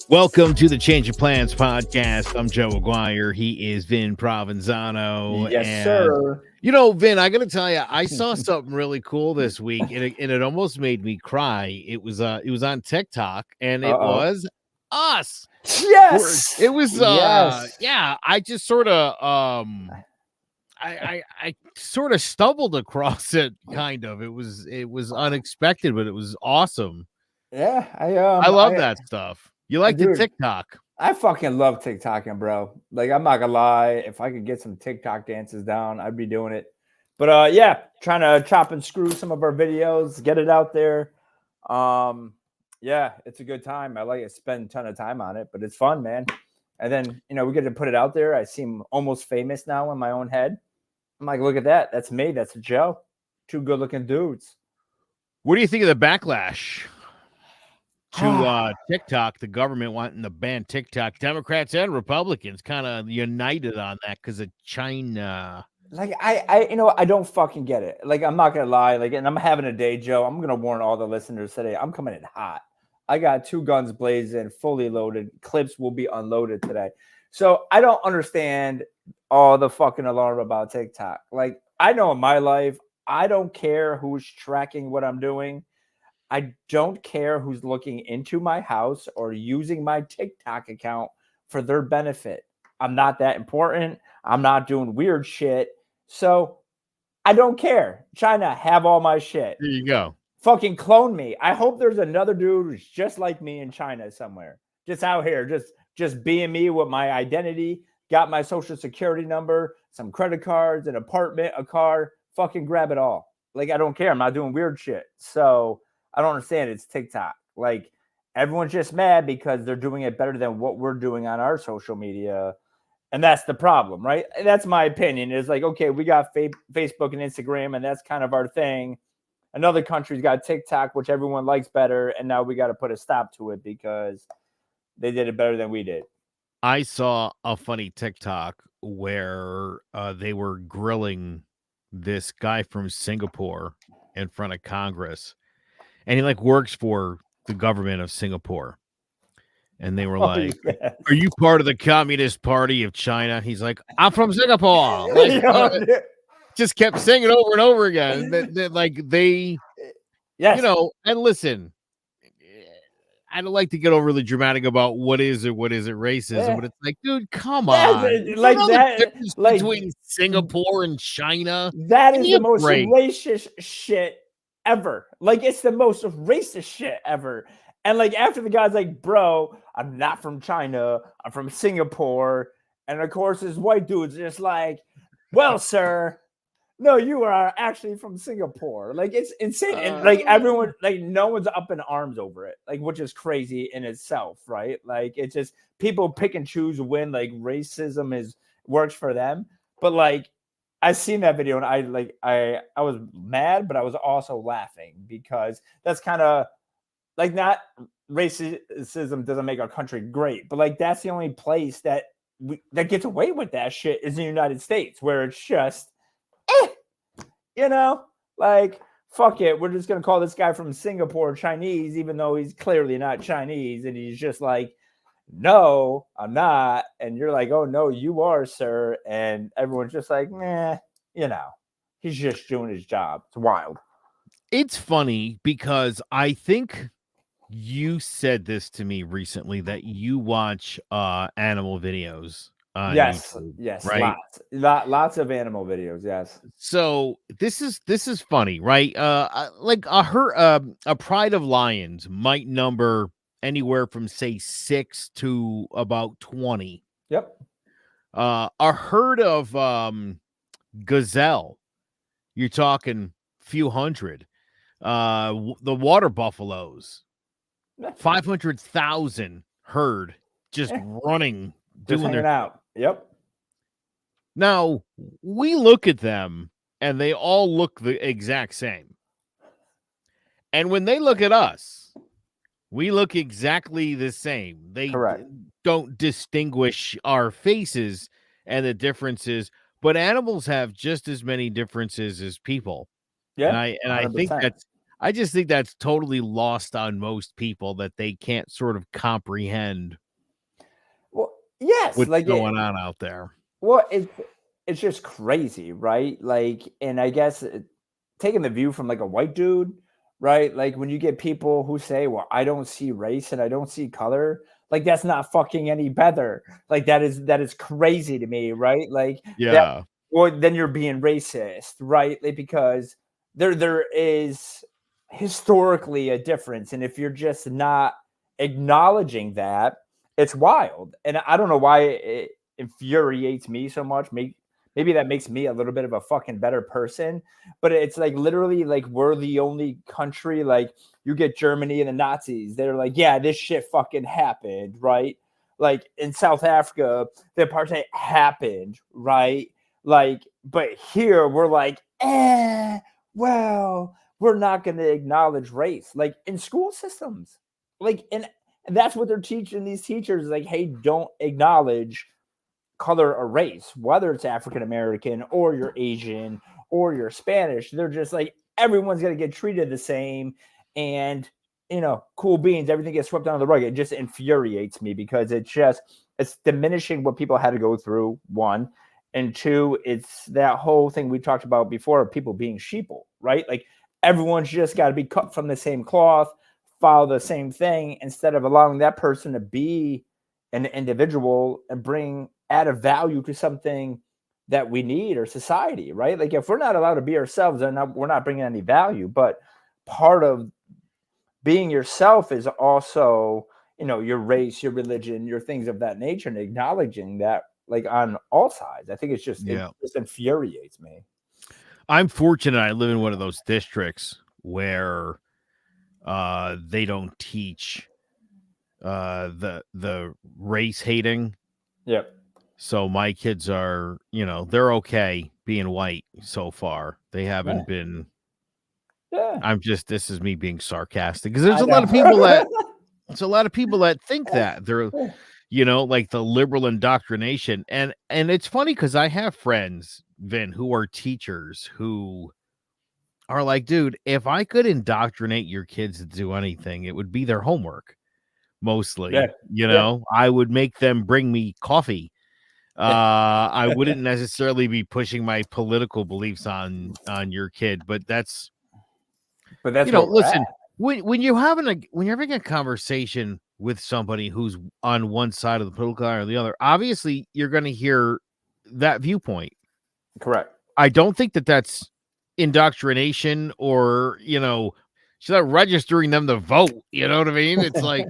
Welcome to the Change of Plans podcast. I'm Joe Aguirre. He is Vinnie Provenzano. Yes, sir. You know, Vin, I got to tell you, I saw something really cool this week, and it almost made me cry. It was on TikTok, and it was us. Yes, it was. Yes. Yeah. I just sort of I sort of stumbled across it. Kind of. It was unexpected, but it was awesome. Yeah, I love that stuff. You like the TikTok? I fucking love TikToking, bro. Like, I'm not gonna lie. If I could get some TikTok dances down, I'd be doing it. But yeah, trying to chop and screw some of our videos, get it out there. Yeah, it's a good time. I like it. Spend a ton of time on it, but it's fun, man. And then, we get to put it out there. I seem almost famous now in my own head. I'm like, look at that. That's me. That's Joe. Two good-looking dudes. What do you think of the backlash to TikTok? The government wanting to ban TikTok. Democrats and Republicans kind of united on that because of China. Like, I don't fucking get it. Like, I'm not gonna lie. Like, and I'm having a day, Joe. I'm gonna warn all the listeners today. I'm coming in hot. I got two guns blazing, fully loaded. Clips will be unloaded today. So I don't understand all the fucking alarm about TikTok. Like, I know in my life, I don't care who's tracking what I'm doing. I don't care who's looking into my house or using my TikTok account for their benefit. I'm not that important. I'm not doing weird shit. So I don't care. China, have all my shit. There you go. Fucking clone me. I hope there's another dude who's just like me in China somewhere. Just out here, just being me with my identity, got my social security number, some credit cards, an apartment, a car. Fucking grab it all. Like, I don't care. I'm not doing weird shit. So I don't understand. It's TikTok. Like, everyone's just mad because they're doing it better than what we're doing on our social media. And that's the problem, right? That's my opinion. It's like, okay, we got Facebook and Instagram, and that's kind of our thing. Another country's got TikTok, which everyone likes better. And now we got to put a stop to it because they did it better than we did. I saw a funny TikTok where they were grilling this guy from Singapore in front of Congress. And he works for the government of Singapore. And they were like, yes. Are you part of the Communist Party of China? He's like, I'm from Singapore. Just kept singing over and over again. Yes. And listen, I don't like to get overly dramatic about what is it racism, but it's like, dude, come on. Like that, between Singapore and China. That is the most racist shit ever. Like, it's the most racist shit ever. And after the guy's like, bro, I'm not from China, I'm from Singapore. And of course, this white dude's just like, well, sir, no, you are actually from Singapore. Like, it's insane. And everyone, no one's up in arms over it, which is crazy in itself, right? Like, it's just people pick and choose when racism works for them. But I seen that video and I was mad, but I was also laughing because that's kind of not racism doesn't make our country great, but that's the only place that gets away with that shit is the United States, where it's just, fuck it. We're just going to call this guy from Singapore Chinese, even though he's clearly not Chinese. And he's just like, no, I'm not. And you're like, oh, no, you are, sir. And everyone's just like, nah, he's just doing his job. It's wild. It's funny because I think you said this to me recently that you watch animal videos. Yes, YouTube, yes, right? Lots of animal videos. Yes. So this is funny, right? A pride of lions might number anywhere from say 6 to about 20. Yep. A herd of gazelle, you're talking few hundred. The water buffaloes, 500,000 herd just running, just doing hanging out. Yep. Now we look at them and they all look the exact same. And when they look at us, we look exactly the same. Correct. don't distinguish our faces and the differences, but animals have just as many differences as people. And Yeah, I think 100%. that's I just think that's totally lost on most people that they can't sort of comprehend Well, yes, what's like going on out there. well, it's just crazy, right? Like, and I guess taking the view from like a white dude, right? Like when you get people who say, "Well, I don't see race and I don't see color," like that's not fucking any better. Like that is crazy to me, right? Like that, Yeah. or then you're being racist, right? Like because there is historically a difference, and if you're just not acknowledging that, it's wild. And I don't know why it infuriates me so much. Maybe that makes me a little bit of a fucking better person. But it's like literally like we're the only country, like you get Germany and the Nazis, they're like, yeah, this shit fucking happened, right? Like in South Africa, the apartheid happened, right? Like, but here we're like, well, we're not going to acknowledge race, like in school systems, like, and that's what they're teaching these teachers, like, hey, don't acknowledge color or race, whether it's African American or you're Asian or you're Spanish. They're just like everyone's gonna get treated the same, and cool beans, everything gets swept under the rug. It just infuriates me because it's diminishing what people had to go through. One, and two, it's that whole thing we talked about before of people being sheeple, right? Like everyone's just got to be cut from the same cloth, follow the same thing, instead of allowing that person to be an individual and bring added value to something that we need or society, right? Like if we're not allowed to be ourselves, then we're not bringing any value. But part of being yourself is also, your race, your religion, your things of that nature, and acknowledging that, like on all sides. I think it Yeah. just infuriates me. I'm fortunate I live in one of those districts where they don't teach the race hating. Yep. So my kids are, they're okay being white so far. They haven't Yeah. been. Yeah. This is me being sarcastic because I know. there's a lot of people that think that they're, like the liberal indoctrination. And it's funny because I have friends, Vin, who are teachers who are like, dude, if I could indoctrinate your kids to do anything, it would be their homework Yeah. mostly. Yeah. I would make them bring me coffee. I wouldn't necessarily be pushing my political beliefs on your kid, but that's But that's where we're at. listen, when you're having a conversation with somebody who's on one side of the political line or the other, obviously you're going to hear that viewpoint. Correct. I don't think that that's indoctrination or, she's not registering them to vote. You know what I mean? It's like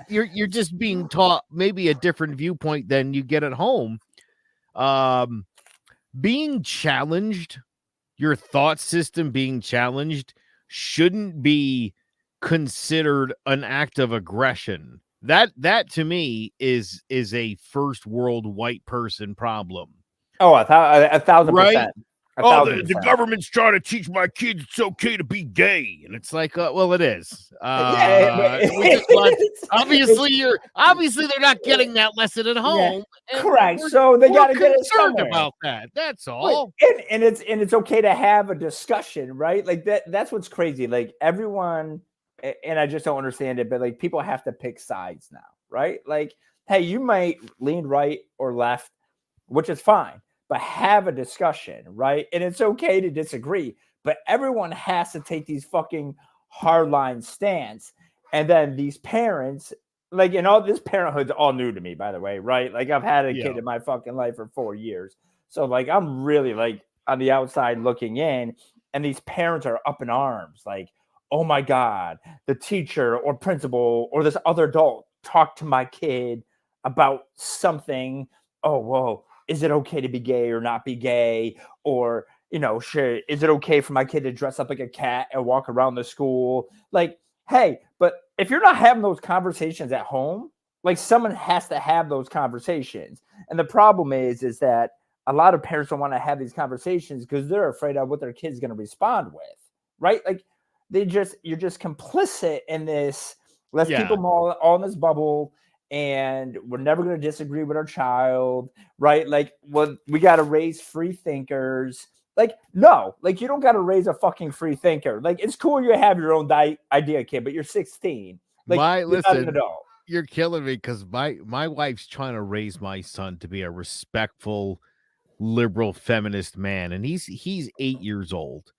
you're just being taught maybe a different viewpoint than you get at home. Um, being challenged, your thought system being challenged shouldn't be considered an act of aggression. That to me is a first world white person problem. Oh, a thousand Right? percent. A Oh, thousand the percent. government's trying to teach my kids it's okay to be gay, and it's like, well, it is. Yeah, but We just want it's obviously they're not getting that lesson at yeah, home, and correct. So they we're got to get it concerned somewhere. about that. That's But all. and it's okay to have a discussion, right? Like that's what's crazy. Like everyone, and I just don't understand it, but like people have to pick sides now, right? Like, hey, you might lean right or left, which is fine, but have a discussion, right? And it's okay to disagree, but everyone has to take these fucking hardline stance. And then these parents, like, all this parenthood's all new to me, by the way, right? Like, I've had a kid Yeah. in my fucking life for 4 years. So, like, I'm really like on the outside looking in, and these parents are up in arms, like, oh my God, the teacher or principal or this other adult talked to my kid about something. Oh, whoa, is it okay to be gay or not be gay? Or, is it okay for my kid to dress up like a cat and walk around the school? Like, hey, but if you're not having those conversations at home, like someone has to have those conversations. And the problem is that a lot of parents don't want to have these conversations because they're afraid of what their kid's going to respond with, right? Like you're just complicit in this. Let's keep Yeah. them all in this bubble, and we're never going to disagree with our child, right? Like, well, we got to raise free thinkers. Like, no, like you don't got to raise a fucking free thinker. Like, it's cool you have your own idea, kid, but you're 16. Like, you're not an Listen, adult. you're killing me because my wife's trying to raise my son to be a respectful, liberal, feminist man, and he's 8 years old.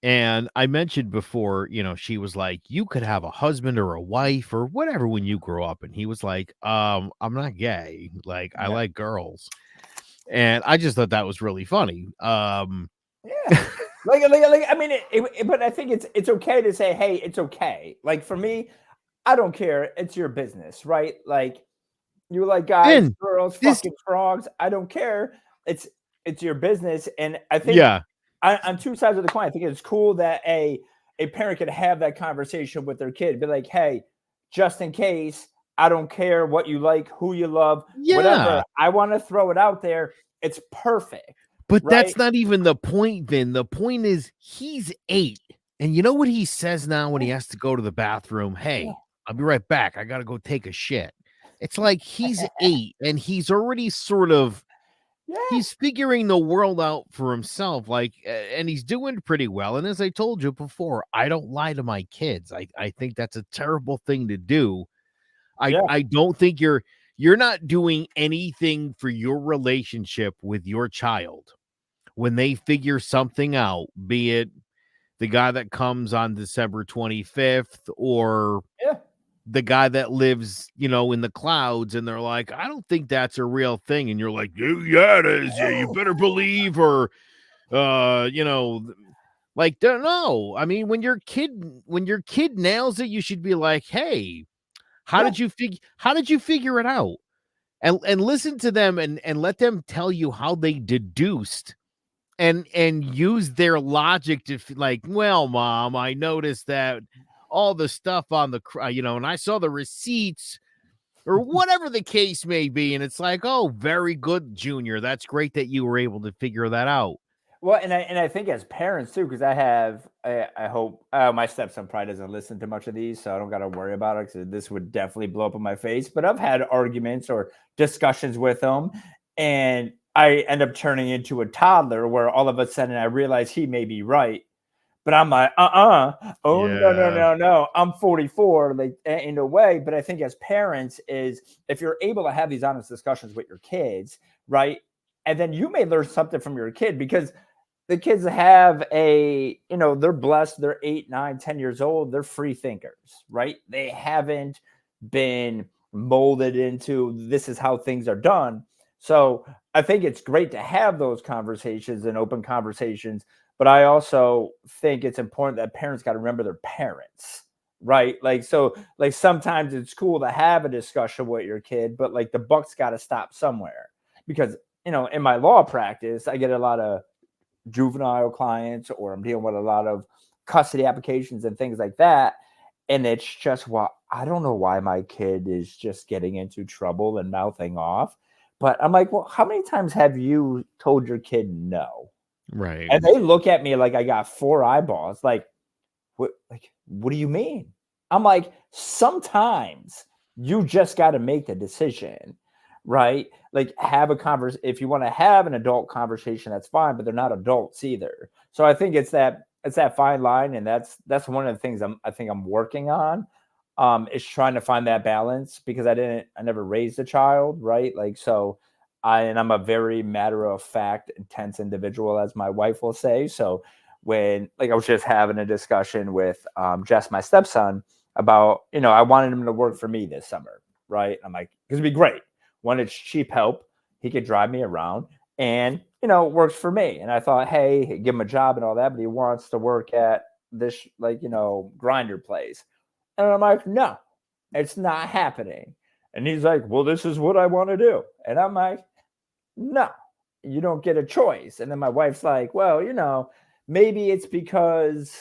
And I mentioned before, she was like, "You could have a husband or a wife or whatever when you grow up," and he was like, I'm not gay. Like, I Yeah. like girls." And I just thought that was really funny. Yeah. Like, I mean, but I think it's okay to say, hey, it's okay. Like for me, I don't care. It's your business, right? Like you like guys, And girls, this fucking frogs. I don't care. It's your business, and I think Yeah. on two sides of the coin, I think it's cool that a parent could have that conversation with their kid, be like, hey, just in case, I don't care what you like, who you love, whatever. Yeah. I want to throw it out there. It's perfect, But right? that's not even the point, Vin. The point is he's 8. And you know what he says now when he has to go to the bathroom? Yeah, "Hey, I'll be right back. I gotta go take a shit." It's like he's 8 and he's already sort of yeah, he's figuring the world out for himself, like, and he's doing pretty well. And as I told you before, I don't lie to my kids. I think that's a terrible thing to do. yeah, I don't think you're not doing anything for your relationship with your child when they figure something out, be it the guy that comes on December 25th or yeah, the guy that lives, in the clouds, and they're like, "I don't think that's a real thing." And you're like, "Yeah, it is. Yeah, you better believe," or, uh, you know, like, no. I mean, when your kid nails it, you should be like, "Hey, yeah. how did you figure it out?" And listen to them and let them tell you how they deduced and use their logic to like, "Well, mom, I noticed that all the stuff on and I saw the receipts," or whatever the case may be. And it's like, "Oh, very good, Junior. That's great that you were able to figure that out." Well, and I think as parents too, because I hope my stepson probably doesn't listen to much of these, so I don't got to worry about it. Because this would definitely blow up in my face. But I've had arguments or discussions with him, and I end up turning into a toddler where all of a sudden I realize he may be right, but I'm like, oh no, no, Yeah. no, no. I'm 44, like in a way. But I think as parents, is if you're able to have these honest discussions with your kids, right? And then you may learn something from your kid because the kids have they're blessed, they're 8, 9, 10 years old, they're free thinkers, right? They haven't been molded into this is how things are done. So I think it's great to have those conversations and open conversations, but I also think it's important that parents got to remember their parents, right? Like, so like sometimes it's cool to have a discussion with your kid, but like the buck's got to stop somewhere. Because in my law practice I get a lot of juvenile clients, or I'm dealing with a lot of custody applications and things like that. And it's just, well, I don't know why my kid is just getting into trouble and mouthing off. But I'm like, well, how many times have you told your kid no? Right. And they look at me like I got four eyeballs. What do you mean? I'm like, sometimes you just got to make the decision, right? Like, have a conversation. If you want to have an adult conversation, that's fine, but they're not adults either. So I think it's that fine line, and that's one of the things I think I'm working on. Is trying to find that balance, because I never raised a child, right? Like, so I'm a very matter of fact, intense individual, as my wife will say. So when, like, I was just having a discussion with Jess, my stepson, about, I wanted him to work for me this summer, right? I'm like, because it'd be great. One, it's cheap help. He could drive me around, and it works for me. And I thought, hey, give him a job and all that, but he wants to work at this, like, grinder place. And I'm like, no, it's not happening. And he's like, well, this is what I want to do. And I'm like, no, you don't get a choice. And then my wife's like, well, maybe it's because,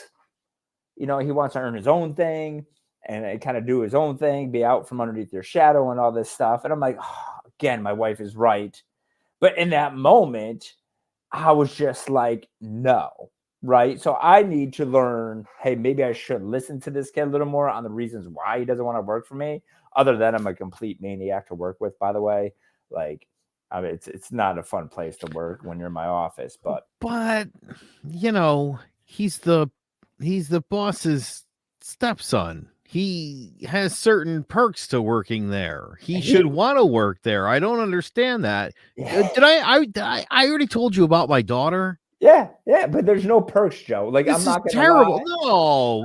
he wants to earn his own thing and kind of do his own thing, be out from underneath your shadow and all this stuff. And I'm like, oh, again, my wife is right. But in that moment, I was just like, no. right? So I need to learn, hey, maybe I should listen to this kid a little more on the reasons why he doesn't want to work for me. Other than I'm a complete maniac to work with, by the way. Like, I mean, it's not a fun place to work when you're in my office, but But, you know, he's the boss's stepson. He has certain perks to working there. He should he, want to work there. I don't understand that. yeah, I already told you about my daughter? yeah, but there's no perks, Joe. Like, I'm This is not gonna terrible.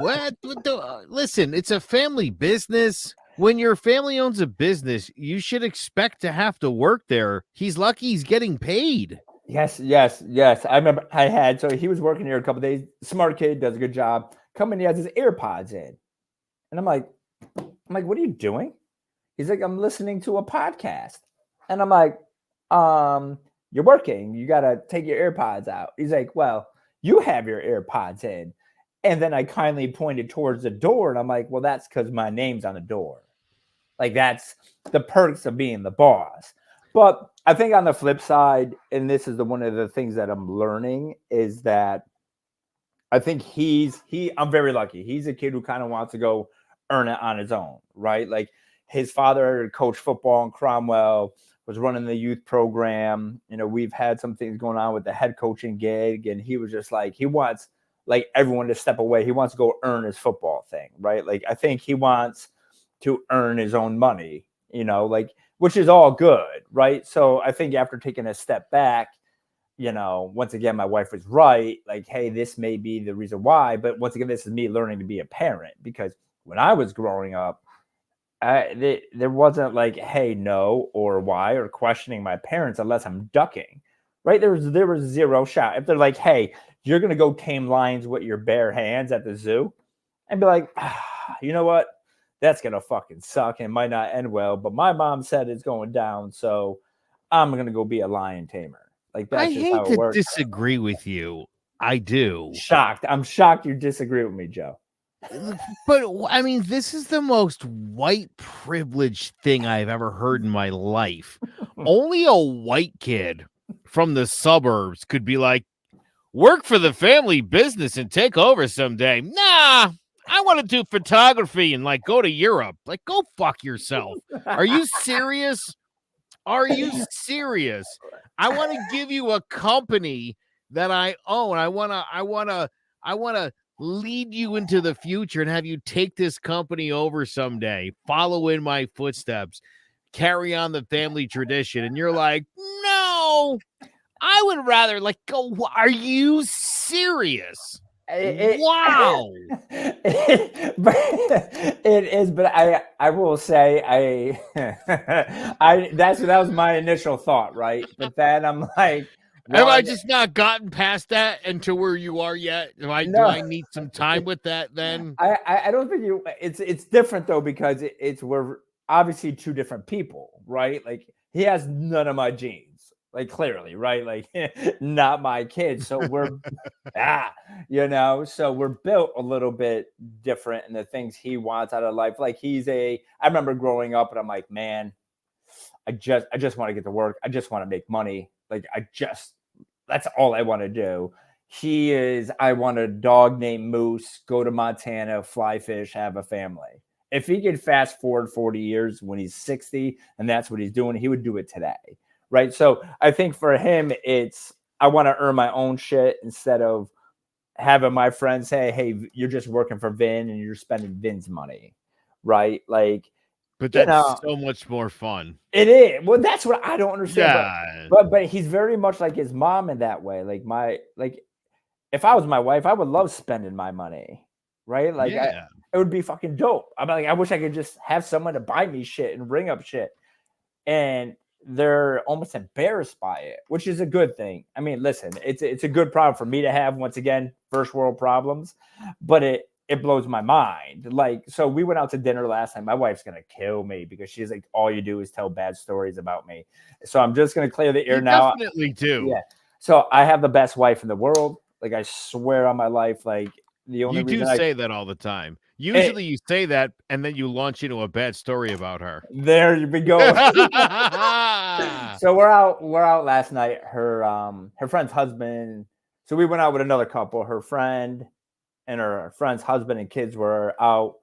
lie. No, listen, it's a family business. When your family owns a business, you should expect to have to work there. He's lucky he's getting paid. Yes. I remember so he was working here a couple days. Smart kid, does a good job. Coming, he has his AirPods in. And I'm like, what are you doing? He's like, I'm listening to a podcast. And I'm like, you're working. You gotta take your AirPods out. He's like, well, you have your AirPods in. And then I kindly pointed towards the door, and I'm like, well, that's because my name's on the door. Like, that's the perks of being the boss. But I think on the flip side, and this is one of the things that I'm learning, is that I think I'm very lucky. He's a kid who kind of wants to go earn it on his own, right? Like, his father coached football in Cromwell, was running the youth program. You know, we've had some things going on with the head coaching gig, and he was just like, he wants like everyone to step away. He wants to go earn his football thing, right? Like, I think he wants to earn his own money, you know, like, which is all good, right? So I think after taking a step back, you know, once again, my wife was right. Like, hey, this may be the reason why. But once again, this is me learning to be a parent, because when I was growing up, there wasn't like, hey, no, or why, or questioning my parents unless I'm ducking, right? There was zero shot. If they're like, hey, you're going to go tame lions with your bare hands at the zoo, and be like, you know what? That's going to fucking suck and might not end well. But my mom said it's going down. So I'm going to go be a lion tamer. Like, I that's just hate how it to works. disagree with you. I do. Shocked. I'm shocked you disagree with me, Joe. But I mean, this is the most white privilege thing I've ever heard in my life. Only a white kid from the suburbs could be like, work for the family business and take over someday. Nah, I want to do photography and like go to Europe. Like, go fuck yourself. Are you serious? Are you serious? I want to give you a company that I own. I want to lead you into the future and have you take this company over someday. Follow in my footsteps. Carry on the family tradition. And you're like, "No. I would rather like go. Are you serious?" Wow. It is, but I will say that was my initial thought, right? But then I'm like, Have well, I just not gotten past that and to where you are yet? Do no, I need some time with that then? I don't think you. It's different though, because we're obviously two different people, right? Like, he has none of my genes, like, clearly, right? Like, not my kid. So we're so we're built a little bit different in the things he wants out of life. Like, I remember growing up and I'm like, man, I just want to get to work. I just want to make money. Like, that's all I want to do. I want a dog named Moose, go to Montana, fly fish, have a family. If he could fast forward 40 years when he's 60 and that's what he's doing, he would do it today. Right. So I think for him, I want to earn my own shit instead of having my friends say, hey, you're just working for Vin and you're spending Vin's money. Right. Like, But you that's know, so much more fun. it is. Well, that's what I don't understand. But Yeah. but he's very much like his mom in that way. Like if I was my wife, I would love spending my money. Right? Like, Yeah. it would be fucking dope. I'm like, I wish I could just have someone to buy me shit and bring up shit. And they're almost embarrassed by it, which is a good thing. I mean, listen, it's a good problem for me to have. Once again, first world problems, but it blows my mind. Like, so we went out to dinner last night. My wife's gonna kill me because she's like, all you do is tell bad stories about me. So I'm just gonna clear the air You now. definitely do. Yeah. So I have the best wife in the world. Like, I swear on my life. Like, the only You do reason say that all the time. Usually you say that and then you launch into a bad story about her. there you go. So we're out last night. Her friend's husband So we went out with another couple. Her friend and her friend's husband and kids were out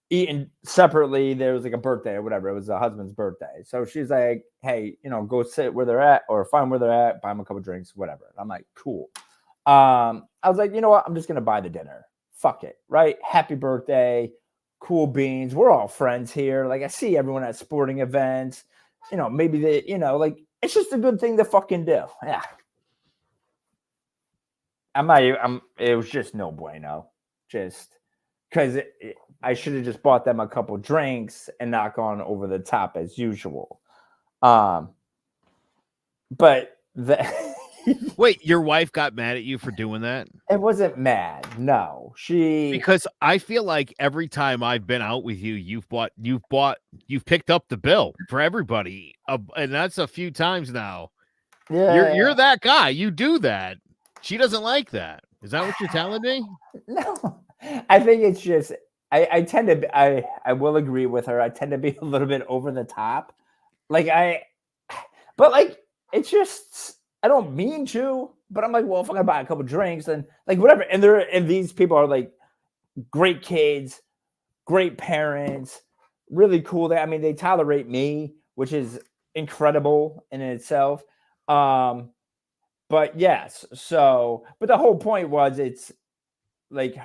eating separately. There was like a birthday or whatever. It was the husband's birthday. So she's like, hey, go sit where they're at or find where they're at, buy them a couple drinks, whatever. And I'm like, cool. I was like, you know what? I'm just going to buy the dinner. Fuck it. Right. Happy birthday. Cool beans. We're all friends here. Like I see everyone at sporting events, maybe like it's just a good thing to fucking do. Yeah. It was just no bueno. Just because I should have just bought them a couple drinks and not gone over the top as usual. But Wait, your wife got mad at you for doing that? It wasn't mad. No, because I feel like every time I've been out with you, you've picked up the bill for everybody, and that's a few times now. Yeah, you're that guy. You do that. She doesn't like that. Is that what you're telling me? No, I think it's just I tend to I will agree with her. I tend to be a little bit over the top, but it's just I don't mean to, but I'm like, well, if I'm gonna buy a couple drinks and like whatever, and these people are like great kids, great parents, really cool. They tolerate me, which is incredible in itself. But yes, but the whole point was it's like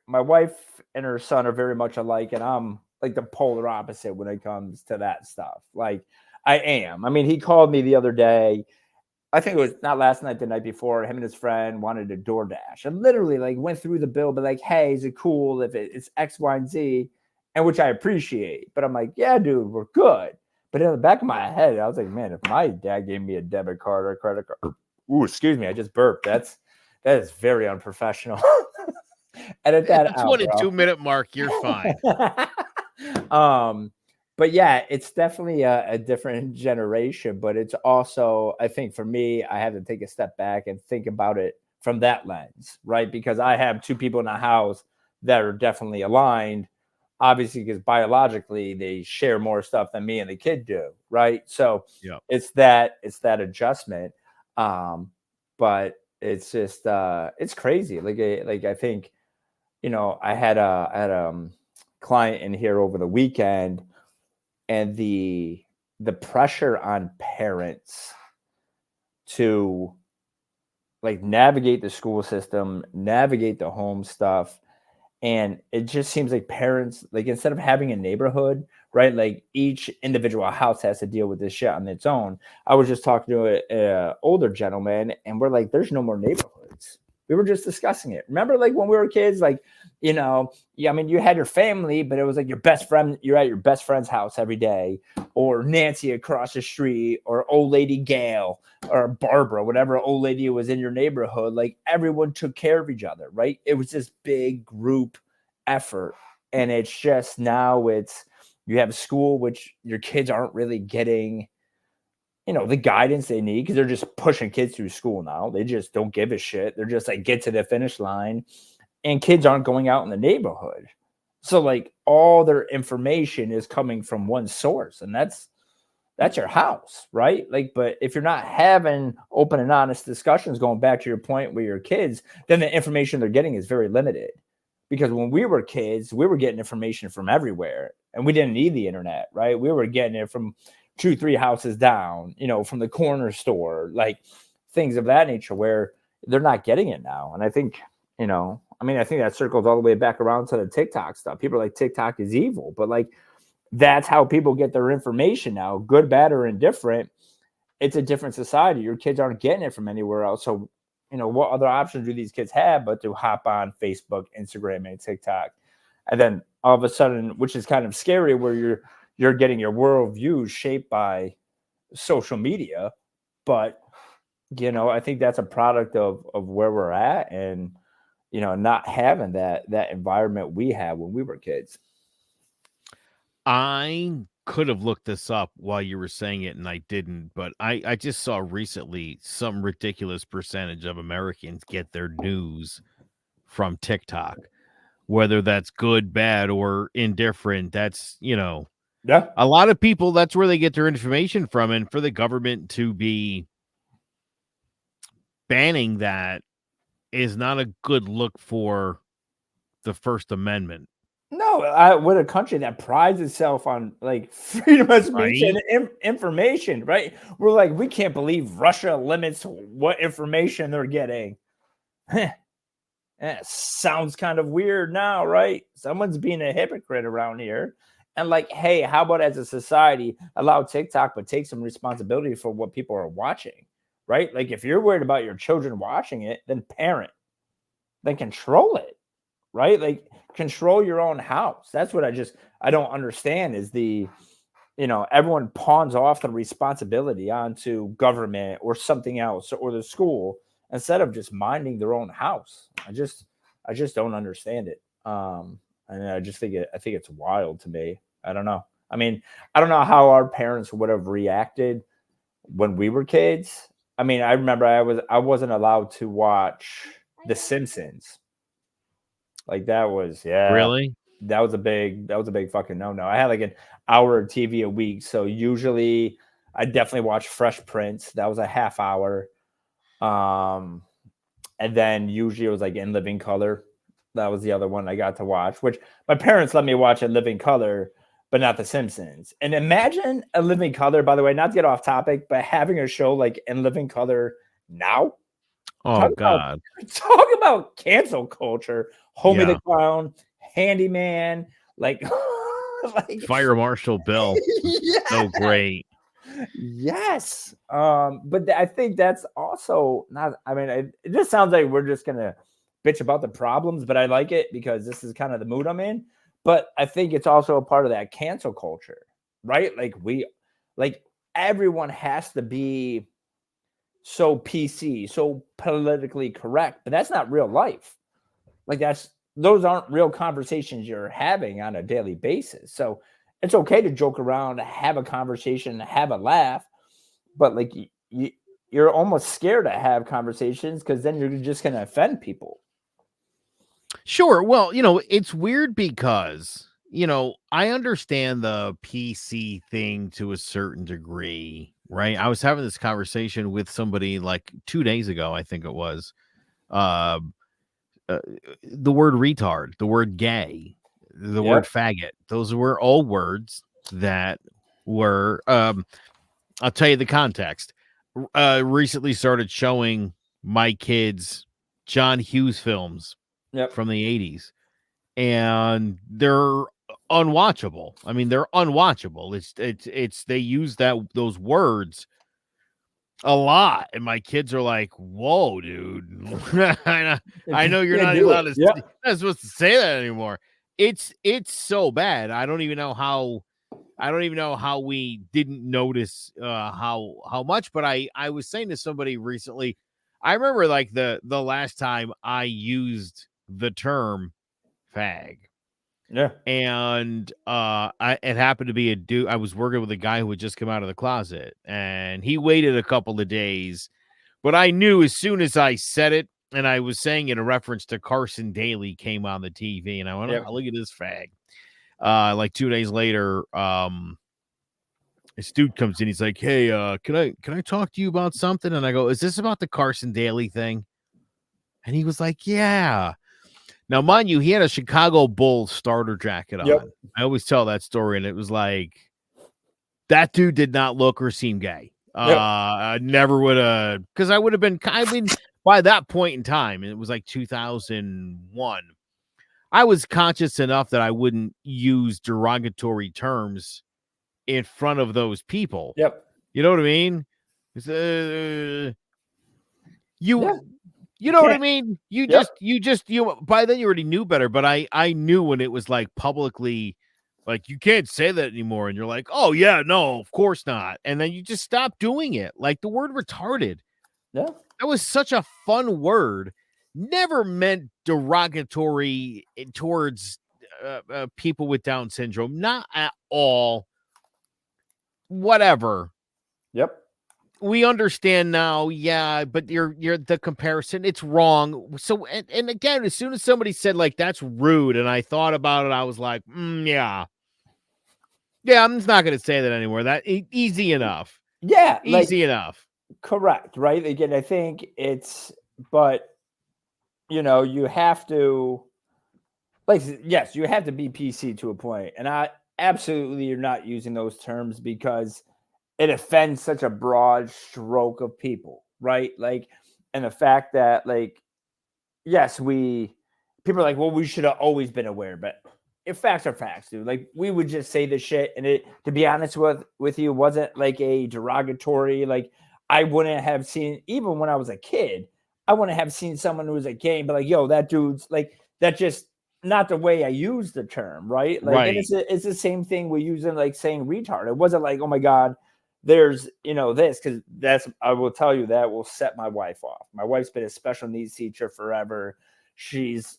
my wife and her son are very much alike, and I'm like the polar opposite when it comes to that stuff. Like I am. He called me the other day. I think it was not last night, the night before. Him and his friend wanted a DoorDash, and literally like went through the bill, but like, hey, is it cool if it's X, Y, and Z? And which I appreciate. But I'm like, yeah, dude, we're good. But in the back of my head, I was like, man, if my dad gave me a debit card or a credit card, ooh, excuse me, I just burped. That is very unprofessional. Edit that out. 22-minute mark. You're fine. But yeah, it's definitely a different generation. But it's also, I think, for me, I have to take a step back and think about it from that lens, right? Because I have two people in the house that are definitely aligned, obviously, because biologically they share more stuff than me and the kid do, right? So it's that adjustment. But it's just it's crazy. Like I think, I had a client in here over the weekend, and the pressure on parents to like navigate the school system, navigate the home stuff. And it just seems like parents, like instead of having a neighborhood, right? Like each individual house has to deal with this shit on its own. I was just talking to a older gentleman, and we're like, there's no more neighborhoods. We were just discussing it. Remember, like when we were kids, like, you had your family, but it was like your best friend. You're at your best friend's house every day, or Nancy across the street, or old lady Gail, or Barbara, whatever old lady was in your neighborhood. Like everyone took care of each other, right? It was this big group effort. And it's just now you have a school, which your kids aren't really getting, the guidance they need, because they're just pushing kids through school now. They just don't give a shit. They're just like, get to the finish line, and kids aren't going out in the neighborhood. So like all their information is coming from one source, and that's your house, right? Like, but if you're not having open and honest discussions, going back to your point with your kids, then the information they're getting is very limited. Because when we were kids, we were getting information from everywhere, and we didn't need the internet, right? We were getting it from 2-3 houses down, from the corner store, like things of that nature, where they're not getting it now. And I think, I think that circles all the way back around to the TikTok stuff. People are like, TikTok is evil, but like, that's how people get their information now, good, bad, or indifferent. It's a different society. Your kids aren't getting it from anywhere else. So, what other options do these kids have but to hop on Facebook, Instagram, and TikTok? And then all of a sudden, which is kind of scary, where you're getting your worldview shaped by social media. But, I think that's a product of where we're at, and, not having that environment we had when we were kids. I could have looked this up while you were saying it, and I didn't, but I just saw recently some ridiculous percentage of Americans get their news from TikTok, whether that's good, bad, or indifferent. That's, yeah, a lot of people, that's where they get their information from. And for the government to be banning that is not a good look for the First Amendment, No, with a country that prides itself on like freedom of speech and right? information, right? We're like, we can't believe Russia limits what information they're getting. Sounds kind of weird now, right? Someone's being a hypocrite around here. And like, hey, how about as a society allow TikTok, but take some responsibility for what people are watching, right? Like, if you're worried about your children watching it, then parent, then control it, right? Like, control your own house. That's what I don't understand is everyone pawns off the responsibility onto government or something else or the school instead of just minding their own house. I just don't understand it. And I think it's wild to me. I don't know. I mean, I don't know how our parents would have reacted when we were kids. I mean, I remember I wasn't allowed to watch The Simpsons. Like that was Really? that was a big fucking no. I had like an hour of TV a week, so usually I definitely watch Fresh Prince. That was a half hour. Um, and then usually it was like In Living Color. That was the other one I got to watch, which my parents let me watch In Living Color, but not The Simpsons. And imagine A Living Color, by the way, not to get off topic, but having a show like In Living Color now. Oh Talk about God. talk about cancel culture. Homie the Yeah. Clown, Handyman, like, like Fire Marshal Bill was so yes, great. yes. But I think that's also not. I mean, it just sounds like we're just gonna bitch about the problems, but I like it because this is kind of the mood I'm in. But I think it's also a part of that cancel culture, right? Like everyone has to be so PC, so politically correct, but that's not real life. Like those aren't real conversations you're having on a daily basis. So it's okay to joke around, have a conversation, have a laugh, but like you're almost scared to have conversations because then you're just going to offend people. Sure. Well, it's weird because, I understand the PC thing to a certain degree, right? I was having this conversation with somebody like 2 days ago, I think it was. Uh, the word retard, the word gay, the word Yep. faggot, those were all words that were, I'll tell you the context. Recently started showing my kids John Hughes films Yep. from the 80s, and they're unwatchable. I mean, they're unwatchable. It's they use those words a lot, and my kids are like, "Whoa, dude! I know you're Can't not do it. allowed to, Yep. not supposed to say that anymore." It's so bad. I don't even know how we didn't notice how much. But I was saying to somebody recently, I remember like the last time I used the term fag. Yeah. And it happened to be a dude. I was working with a guy who had just come out of the closet, and he waited a couple of days, but I knew as soon as I said it, and I was saying it in reference to Carson Daly came on the TV, and I went, Yep. "Oh, look at this fag." Like 2 days later, this dude comes in. He's like, "Hey, can I talk to you about something?" And I go, "Is this about the Carson Daly thing?" And he was like, "Yeah." Now, mind you, he had a Chicago Bulls starter jacket Yep. on. I always tell that story, and it was like that dude did not look or seem gay. Yep. I never would have, because I would have been. I mean, by that point in time, and it was like 2001. I was conscious enough that I wouldn't use derogatory terms in front of those people. Yep. You know what I mean? It's, uh, Yeah. you You You know what I can't. mean? Yep. You by then you already knew better, but I knew when it was like publicly like you can't say that anymore, and you're like, "Oh yeah, no, of course not." And then you just stop doing it. Like the word retarded. Yeah. That was such a fun word. Never meant derogatory towards people with Down syndrome. Not at all. Whatever. Yep. We understand now, yeah, but you're the comparison, it's wrong. So and again, as soon as somebody said like that's rude, and I thought about it, I was like, yeah, I'm just not going to say that anymore. That easy enough, Yeah. Like easy enough. correct. Right. Again, I think but you have to, like, yes, you have to be PC to a point. And I absolutely you're not using those terms because it offends such a broad stroke of people, right? Like, and the fact that, like, yes, people are like, well, we should have always been aware, but if facts are facts, dude. Like, we would just say this shit, and it, to be honest with you, wasn't like a derogatory. Like, I wouldn't have seen, even when I was a kid, I wouldn't have seen someone who was a gay, but like, yo, that dude's like that. Just not the way I use the term, right? Like, and Right. it's the same thing we use in like saying retard. It wasn't like, oh my god, there's this, because that's, I will tell you, that will set my wife off. My wife's been a special needs teacher forever. She's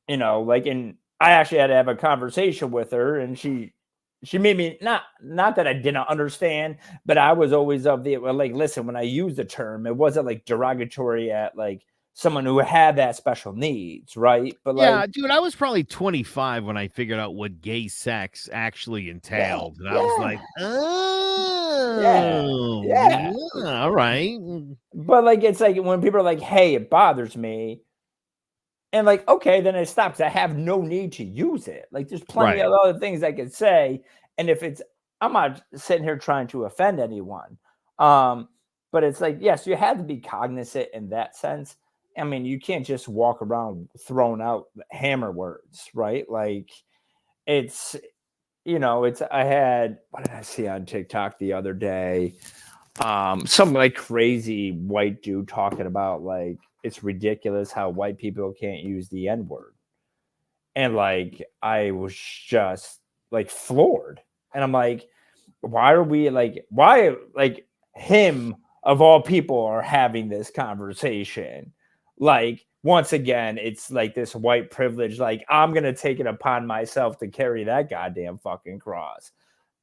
like, and I actually had to have a conversation with her, and she made me, not that I didn't understand, but I was always of the, well, like, listen, when I use the term, it wasn't like derogatory at like someone who had that special needs, right? But like, Yeah, dude, I was probably 25 when I figured out what gay sex actually yeah, entailed, and I was yeah, like, yeah, "Oh, yeah. yeah, all right." But like, it's like when people are like, hey, it bothers me. And like, okay, then it stops. I have no need to use it. Like, there's plenty Right. of other things I could say. And if it's, I'm not sitting here trying to offend anyone. Um, but it's like, yes, you have to be cognizant in that sense. I mean, you can't just walk around throwing out hammer words, right? Like, it's, I had, what did I see on TikTok the other day? Some like crazy white dude talking about like it's ridiculous how white people can't use the N word, and like I was just like floored, and I'm like, why like him of all people are having this conversation? Like, once again, it's like this white privilege, like, I'm gonna take it upon myself to carry that goddamn fucking cross.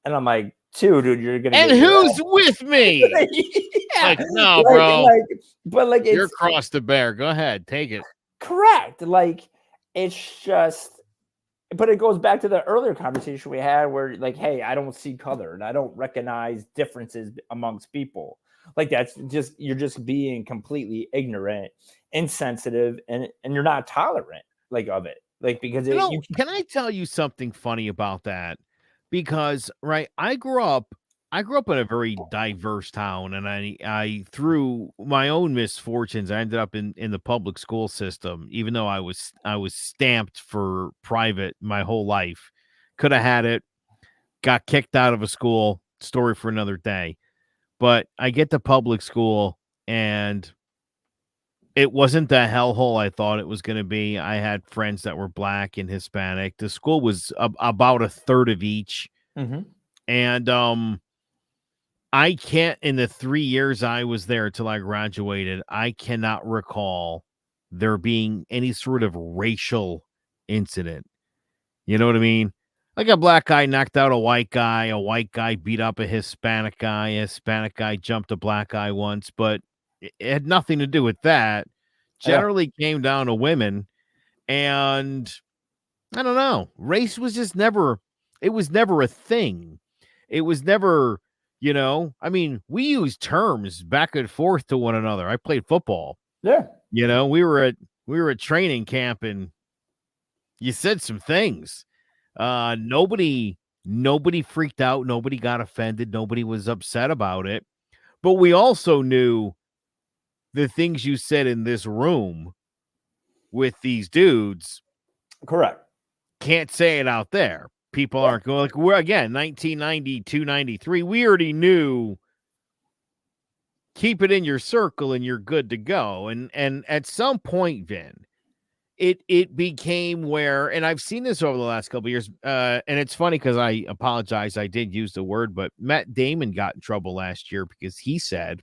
And I'm like, dude, you're gonna And get your who's with me? yeah, Like, "No, bro, but like you're it's cross the bear. Go ahead, take it." correct. Like, it's just, but it goes back to the earlier conversation we had where, like, hey, I don't see color and I don't recognize differences amongst people. Like, that's just, you're just being completely ignorant, insensitive, and you're not tolerant, like, of it. Like, because you Can I tell you something funny about that? Because, right, I grew up in a very diverse town, and I through my own misfortunes, I ended up in the public school system, even though I was stamped for private my whole life. Could have had it, got kicked out of a school, story for another day. But I get to public school, and it wasn't the hellhole I thought it was gonna be. I had friends that were black and Hispanic. The school was about a third of each, Mhm. and, I can't, in the 3 years I was there till I graduated, I cannot recall there being any sort of racial incident. You know what I mean? Like, a black guy knocked out a white guy beat up a Hispanic guy jumped a black guy once, but it had nothing to do with that. Yeah. Generally came down to women, and I don't know, race was just never, it was never a thing. It was never, I mean, we used terms back and forth to one another. I played football. Yeah. We were at training camp, and you said some things. Nobody freaked out, nobody got offended, nobody was upset about it. But we also knew the things you said in this room with these dudes, Correct. can't say it out there. People Yeah. aren't going, like, we're again 1992, 93. We already knew, keep it in your circle and you're good to go. And at some point, Vin, it became where, and I've seen this over the last couple of years, and it's funny because I apologize, I did use the word, but Matt Damon got in trouble last year because he said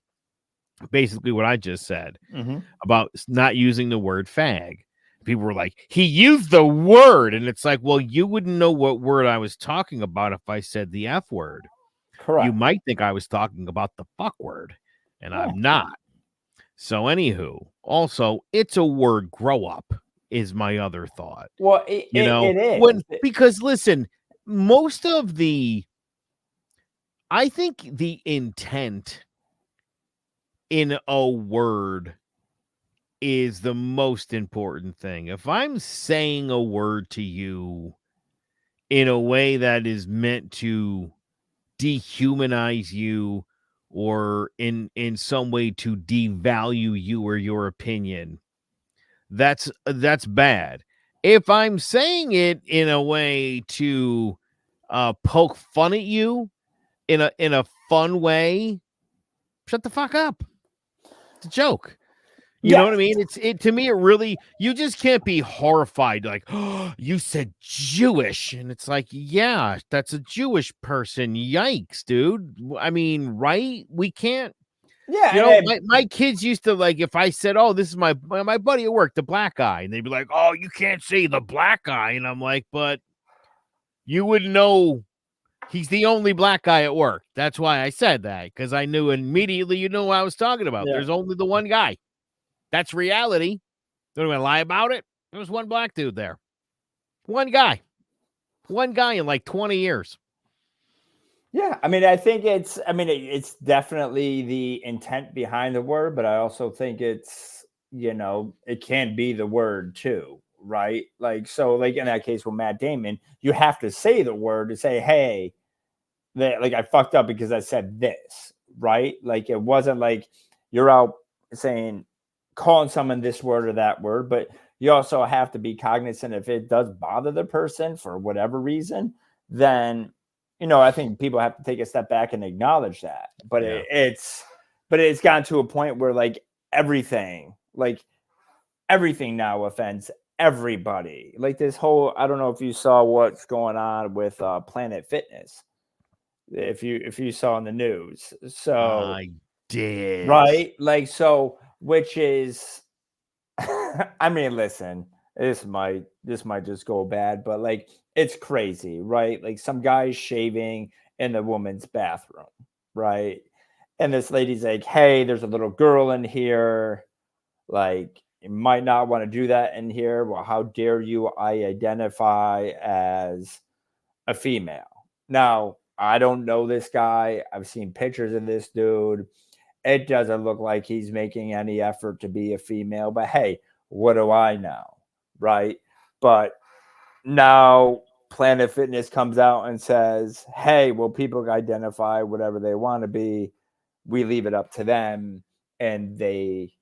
basically what I just said Mhm. about not using the word fag. People were like, he used the word, and it's like, well, you wouldn't know what word I was talking about if I said the F word. You Correct. might think I was talking about the fuck word, and Yeah. I'm not. So, anywho, also, it's a word. Grow up is my other thought. Well, it is. Because listen, most of I think the intent in a word is the most important thing. If I'm saying a word to you in a way that is meant to dehumanize you or in some way to devalue you or your opinion, that's bad. If I'm saying it in a way to poke fun at you in a fun way, shut the fuck up. It's a joke. You know what I mean? It to me, it really, you just can't be horrified. Like, oh, you said Jewish. And it's like, yeah, that's a Jewish person. Yikes, dude. I mean, right? We can't, Yeah, you and know, my kids used to, like, if I said, oh, this is my buddy at work, the black guy, and they'd be like, oh, you can't say the black guy. And I'm like, but you wouldn't know he's the only black guy at work. That's why I said that, because I knew immediately you know what I was talking about. yeah. There's only the one guy. That's reality. Don't even lie about it. There was one black dude there. One guy in like 20 years. Yeah, I mean, I think it's definitely the intent behind the word, but I also think it's, it can be the word too, right? Like, so, like in that case with Matt Damon, you have to say the word to say, hey, that, like, I fucked up because I said this, right? Like, it wasn't like you're out saying, calling someone this word or that word, but you also have to be cognizant if it does bother the person for whatever reason, then, I think people have to take a step back and acknowledge that. But Yeah. it's gotten to a point where everything now offends everybody. Like this whole, I don't know if you saw what's going on with Planet Fitness. If you saw in the news. So I did. right, like, so, which is I mean, listen, this might just go bad, but like, it's crazy, right? Like, some guy's shaving in the woman's bathroom, right? And this lady's like, hey, there's a little girl in here, like, you might not want to do that in here. Well, how dare you? I identify as a female. Now, I don't know this guy. I've seen pictures of this dude. It doesn't look like he's making any effort to be a female, but hey, what do I know? Right. But now Planet Fitness comes out and says, hey, well, people can identify whatever they want to be. We leave it up to them. And they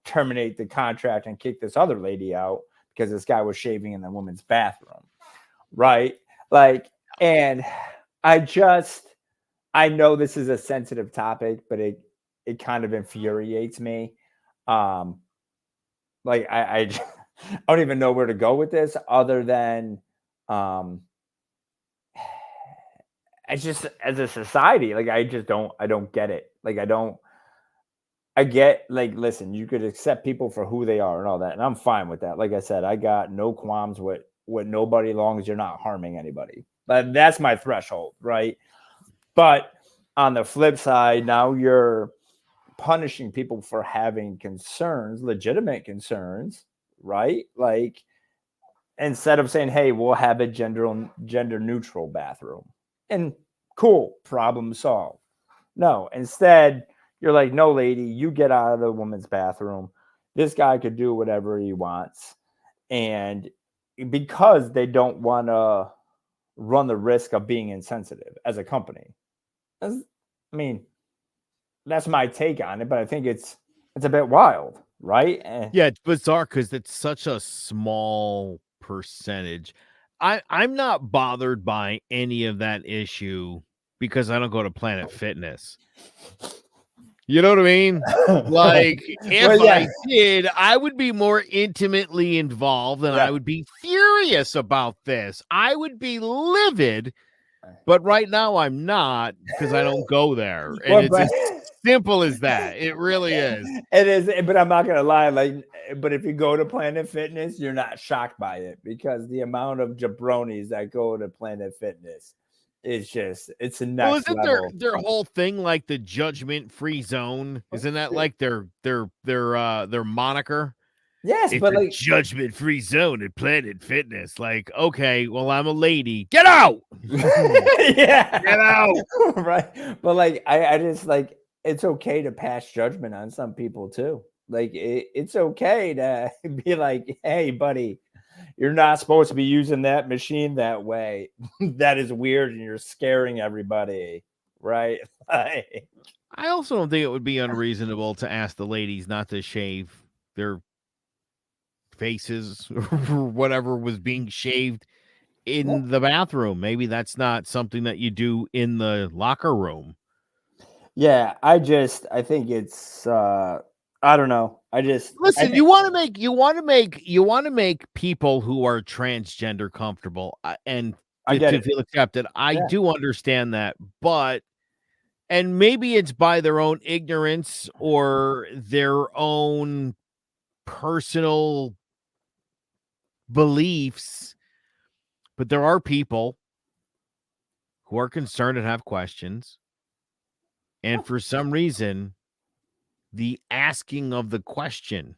terminate the contract and kick this other lady out because this guy was shaving in the woman's bathroom. Right. Like, and I know this is a sensitive topic, but it kind of infuriates me. Like, I don't even know where to go with this other than it's just, as a society, like, I don't get it. Like, I get, like, listen, you could accept people for who they are and all that, and I'm fine with that. Like I said, I got no qualms with nobody, as long as you're not harming anybody. But that's my threshold, right? But on the flip side, now you're punishing people for having concerns, legitimate concerns, right? Like, instead of saying, hey, we'll have a gender neutral bathroom, and cool, problem solved. No, instead, you're like, no, lady, you get out of the woman's bathroom. This guy could do whatever he wants. And because they don't want to run the risk of being insensitive as a company. I mean, that's my take on it, but I think it's a bit wild, right? Yeah, it's bizarre because it's such a small percentage. I'm not bothered by any of that issue because I don't go to Planet Fitness. You know what I mean? Like, if Well, yeah. I did, I would be more intimately involved and I would be furious about this. I would be livid, but right now I'm not because I don't go there. And Well, it's as simple as that. It really is. It is, but I'm not gonna lie. Like, but if you go to Planet Fitness, you're not shocked by it because the amount of jabronis that go to Planet Fitness is just, it's a next Well, isn't level. their whole thing like the judgment-free zone? Isn't that like their moniker? Yes, It's but a like, judgment-free zone at Planet Fitness. Like, okay, well, I'm a lady. Get out. yeah, Get out. right. But like, I just, like, it's okay to pass judgment on some people too. Like it's okay to be like, hey, buddy, you're not supposed to be using that machine that way. That is weird, and you're scaring everybody, right? Like, I also don't think it would be unreasonable to ask the ladies not to shave their faces or whatever was being shaved in the bathroom. Maybe that's not something that you do in the locker room. yeah, I think it's I don't know. I Listen, think you want to make people who are transgender comfortable and I get to it. feel accepted. I Yeah. do understand that, but and maybe it's by their own ignorance or their own personal beliefs, but there are people who are concerned and have questions. And for some reason, the asking of the question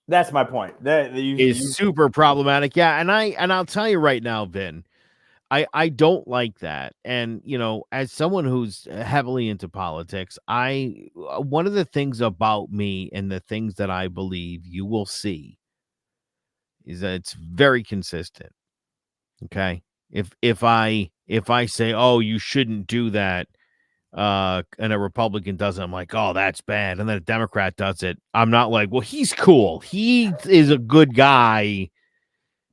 That's my point. That is you super problematic. Yeah, and I'll tell you right now, Vin, I don't like that. And as someone who's heavily into politics, I one of the things about me and the things that I believe you will see is that it's very consistent. Okay. If I say, "Oh, you shouldn't do that," and a Republican does it, I'm like, "Oh, that's bad." And then a Democrat does it, I'm not like, "Well, he's cool. He is a good guy."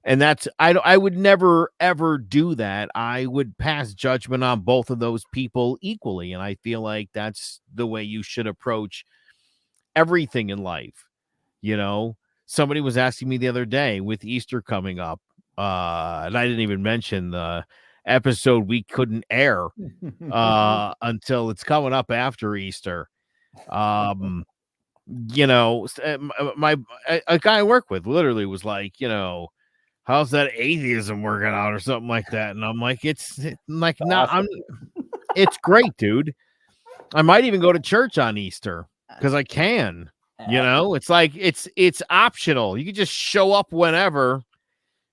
And I would never ever do that. I would pass judgment on both of those people equally, and I feel like that's the way you should approach everything in life. You know, somebody was asking me the other day with Easter coming up, and I didn't even mention the episode we couldn't air until it's coming up after Easter. Um, a guy I work with literally was like, how's that atheism working out or something like that? And I'm like, it's like not. awesome. It's great, dude. I might even go to church on Easter because I can. It's like it's optional. You can just show up whenever.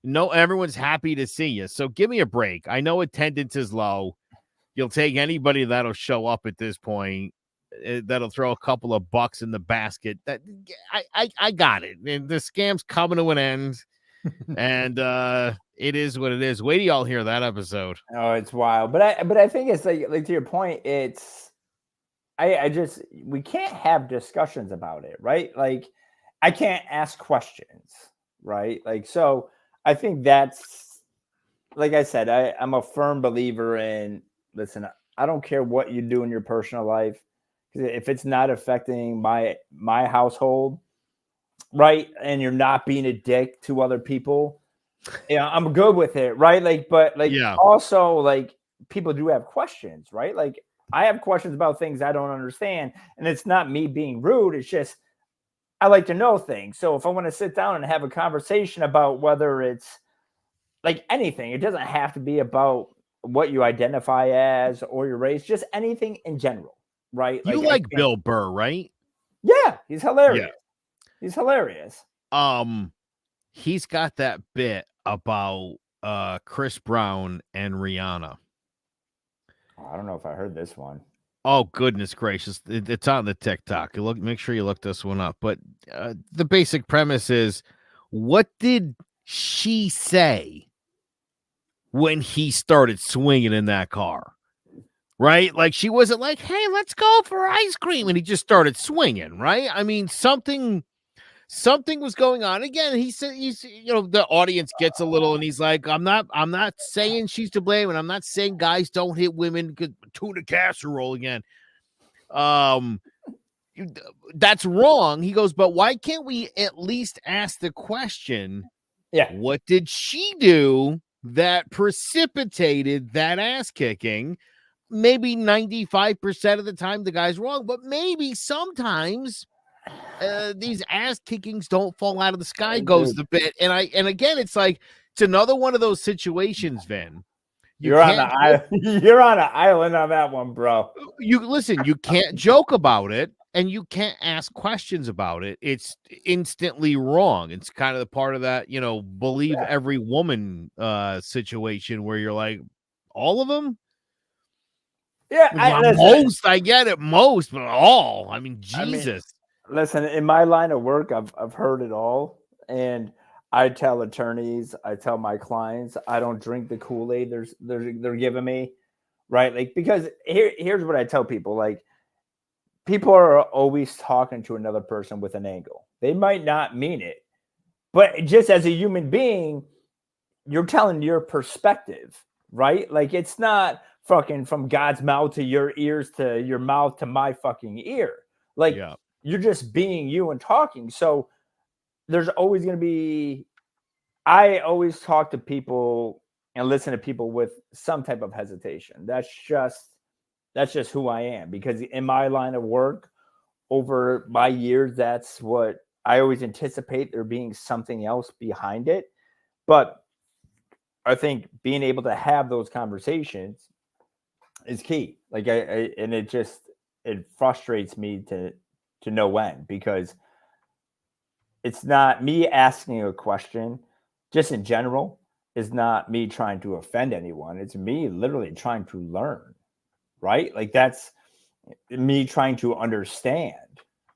No, everyone's happy to see you. So give me a break. I know attendance is low. You'll take anybody that'll show up at this point. That'll throw a couple of bucks in the basket. That I got it. And the scam's coming to an end, and it is what it is. Wait till y'all hear that episode. Oh, it's wild. But I think it's like to your point, it's I just we can't have discussions about it, right? Like I can't ask questions, right? Like so I think that's like I said, I'm a firm believer in listen, I don't care what you do in your personal life. If it's not affecting my household, right? And you're not being a dick to other people, yeah, I'm good with it, right? Like, but like Yeah. also like people do have questions, right? Like I have questions about things I don't understand, and it's not me being rude. It's just I like to know things. So if I want to sit down and have a conversation about whether it's like anything, it doesn't have to be about what you identify as or your race, just anything in general, right? You Like I like can't. Bill Burr, right? Yeah, he's Yeah. hilarious. He's hilarious. Um, he's got that bit about Chris Brown and Rihanna. Oh, I don't know if I heard this one. Oh goodness gracious! It's on the TikTok. Make sure you look this one up. But the basic premise is, what did she say when he started swinging in that car? Right? Like she wasn't like, "Hey, let's go for ice cream," and he just started swinging. Right? I mean, something was going on. Again, he said the audience gets a little, and he's like, I'm not saying she's to blame, and I'm not saying guys don't hit women. Tuna casserole again. Um, that's wrong. He goes, but why can't we at least ask the question? Yeah. What did she do that precipitated that ass kicking? Maybe 95% of the time the guy's wrong, but maybe sometimes these ass kickings don't fall out of the sky, goes Dude, the bit. And again, it's like it's another one of those situations, Vin. You you're on can't the you're on an island on that one, bro. you can't joke about it and you can't ask questions about it. It's instantly wrong. It's kind of the part of that, believe Yeah, every woman situation where you're like, all of them? yeah. I listen. Most, I get it, most, but all. I mean, I mean, Jesus. Listen, in my line of work, I've heard it all, and I tell attorneys, I tell my clients, I don't drink the Kool-Aid. They're giving me, right? Like, because here's what I tell people: like, people are always talking to another person with an angle. They might not mean it, but just as a human being, you're telling your perspective, right? Like, it's not fucking from God's mouth to your ears to your mouth to my fucking ear. Like, Yeah. you're just being you and talking. So there's always going to be, I always talk to people and listen to people with some type of hesitation. That's just who I am, because in my line of work over my years, that's what I always anticipate there being something else behind it. But I think being able to have those conversations is key. Like, and it frustrates me to no end, because it's not me asking a question just in general is not me trying to offend anyone. It's me literally trying to learn, right? Like, that's me trying to understand.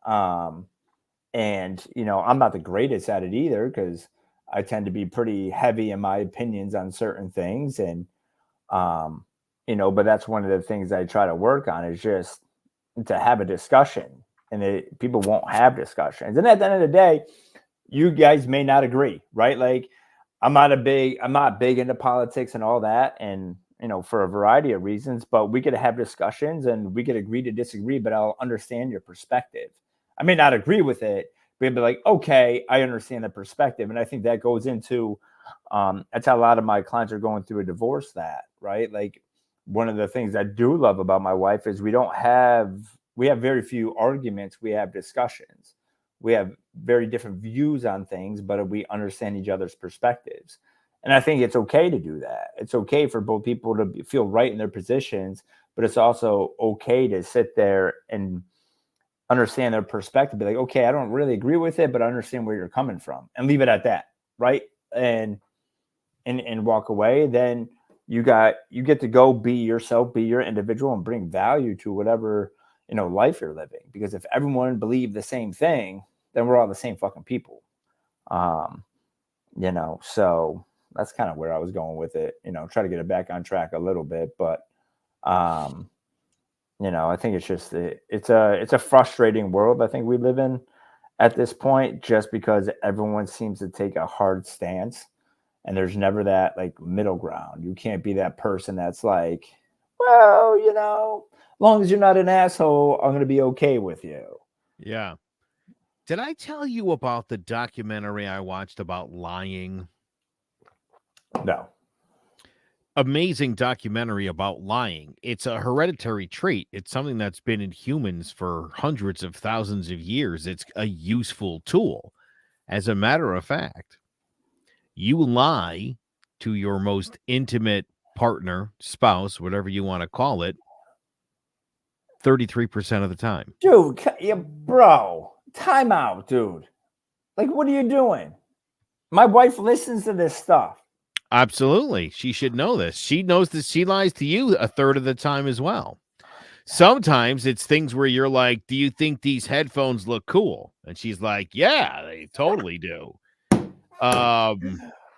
Um, and I'm not the greatest at it either, because I tend to be pretty heavy in my opinions on certain things, and um, but that's one of the things I try to work on, is just to have a discussion, and people won't have discussions, and at the end of the day, you guys may not agree, right? Like, I'm not big into politics and all that, and for a variety of reasons, but we could have discussions and we could agree to disagree, but I'll understand your perspective. I may not agree with it, but be like, okay, I understand the perspective. And I think that goes into that's how a lot of my clients are going through a divorce, that, right? Like, one of the things I do love about my wife is we have very few arguments, we have discussions, we have very different views on things, but we understand each other's perspectives. And I think it's okay to do that. It's okay for both people to feel right in their positions, but it's also okay to sit there and understand their perspective. Be like, okay, I don't really agree with it, but I understand where you're coming from, and leave it at that, right? And walk away. Then you get to go be yourself, be your individual, and bring value to whatever life you're living. Because if everyone believed the same thing, then we're all the same fucking people. Um, so that's kind of where I was going with it. Try to get it back on track a little bit, but um, I think it's just it's a frustrating world I think we live in at this point, just because everyone seems to take a hard stance, and there's never that like middle ground. You can't be that person that's like, well, as long as you're not an asshole, I'm gonna be okay with you. Yeah. Did I tell you about the documentary I watched about lying? No. Amazing documentary about lying. It's a hereditary trait. It's something that's been in humans for hundreds of thousands of years. It's a useful tool. As a matter of fact, you lie to your most intimate partner, spouse, whatever you want to call it, 33% of the time. Dude, yeah, bro, time out, dude. Like, what are you doing? My wife listens to this stuff. Absolutely. She should know this. She knows that she lies to you a third of the time as well. Sometimes it's things where you're like, do you think these headphones look cool? And she's like, yeah, they totally do. Oh,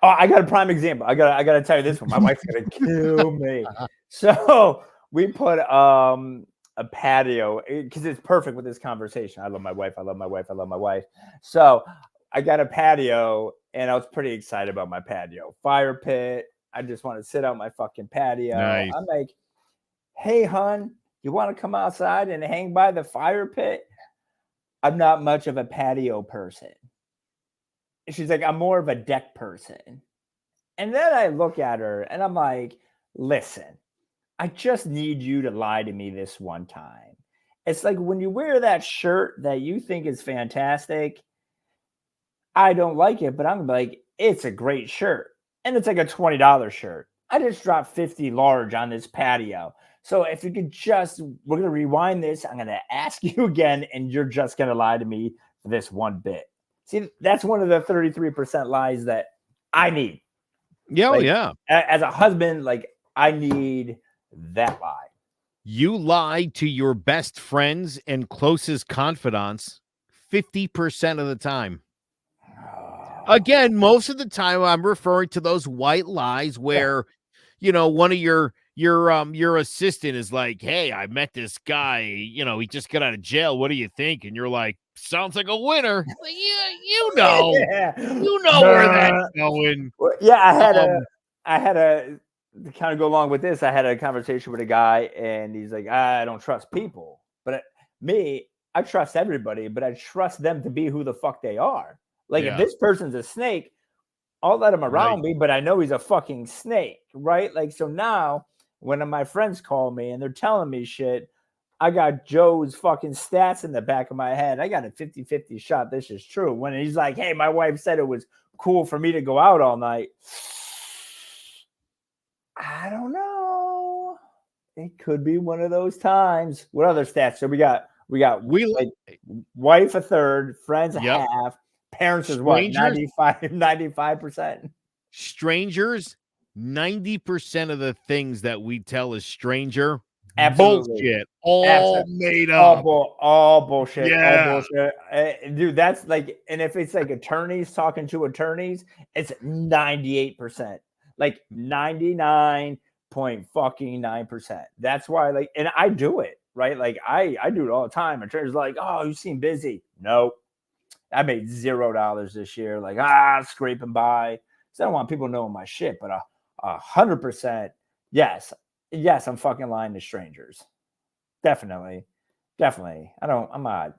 I got a prime example. I gotta tell you this one. My wife's gonna kill me. So we put a patio, because it's perfect with this conversation. I love my wife. I love my wife. I love my wife. So I got a patio, and I was pretty excited about my patio. Fire pit. I just want to sit out my fucking patio. Nice. I'm like, hey, hun, you want to come outside and hang by the fire pit? I'm not much of a patio person. She's like, I'm more of a deck person. And then I look at her and I'm like, listen, I just need you to lie to me this one time. It's like, when you wear that shirt that you think is fantastic, I don't like it, but I'm like, it's a great shirt. And it's like a $20 shirt. I just dropped 50 large on this patio. So if you could just, we're going to rewind this. I'm going to ask you again, and you're just going to lie to me for this one bit. See, that's one of the 33% lies that I need. Yeah, Like, yeah. as a husband, like, I need that lie. You lie to your best friends and closest confidants 50% of the time. Again, most of the time I'm referring to those white lies where, one of your assistant is like, "Hey, I met this guy, he just got out of jail. What do you think?" And you're like, "Sounds like a winner." Like, yeah, Yeah. where that's going. Well, yeah, Um, I had a to kind of go along with this. I had a conversation with a guy, and he's like, "I don't trust people," but me, I trust everybody, but I trust them to be who the fuck they are. Like, if yeah, this person's a snake, I'll let him right. around me, but I know he's a fucking snake, right? Like, so now when my friends call me and they're telling me shit, I got Joe's fucking stats in the back of my head. I got a 50-50 shot. This is true. When he's like, "Hey, my wife said it was cool for me to go out all night." I don't know. It could be one of those times. What other stats? So we got We like wife a third, friends a Yep. half, parents is what, Strangers 95%. strangers, 90% of the things that we tell a stranger, Absolutely. bullshit, all Absolutely. made up. All bullshit, all Yeah. bullshit. Dude, that's like, and if it's like attorneys talking to attorneys, it's 98%, like 99.9%. That's why, like, and I do it, right? Like, I do it all the time. Attorneys like, "Oh, you seem busy." Nope. I made $0 this year. Like, scraping by. So I don't want people knowing my shit, but 100%, yes, yes, I'm fucking lying to strangers. Definitely. Definitely. I'm not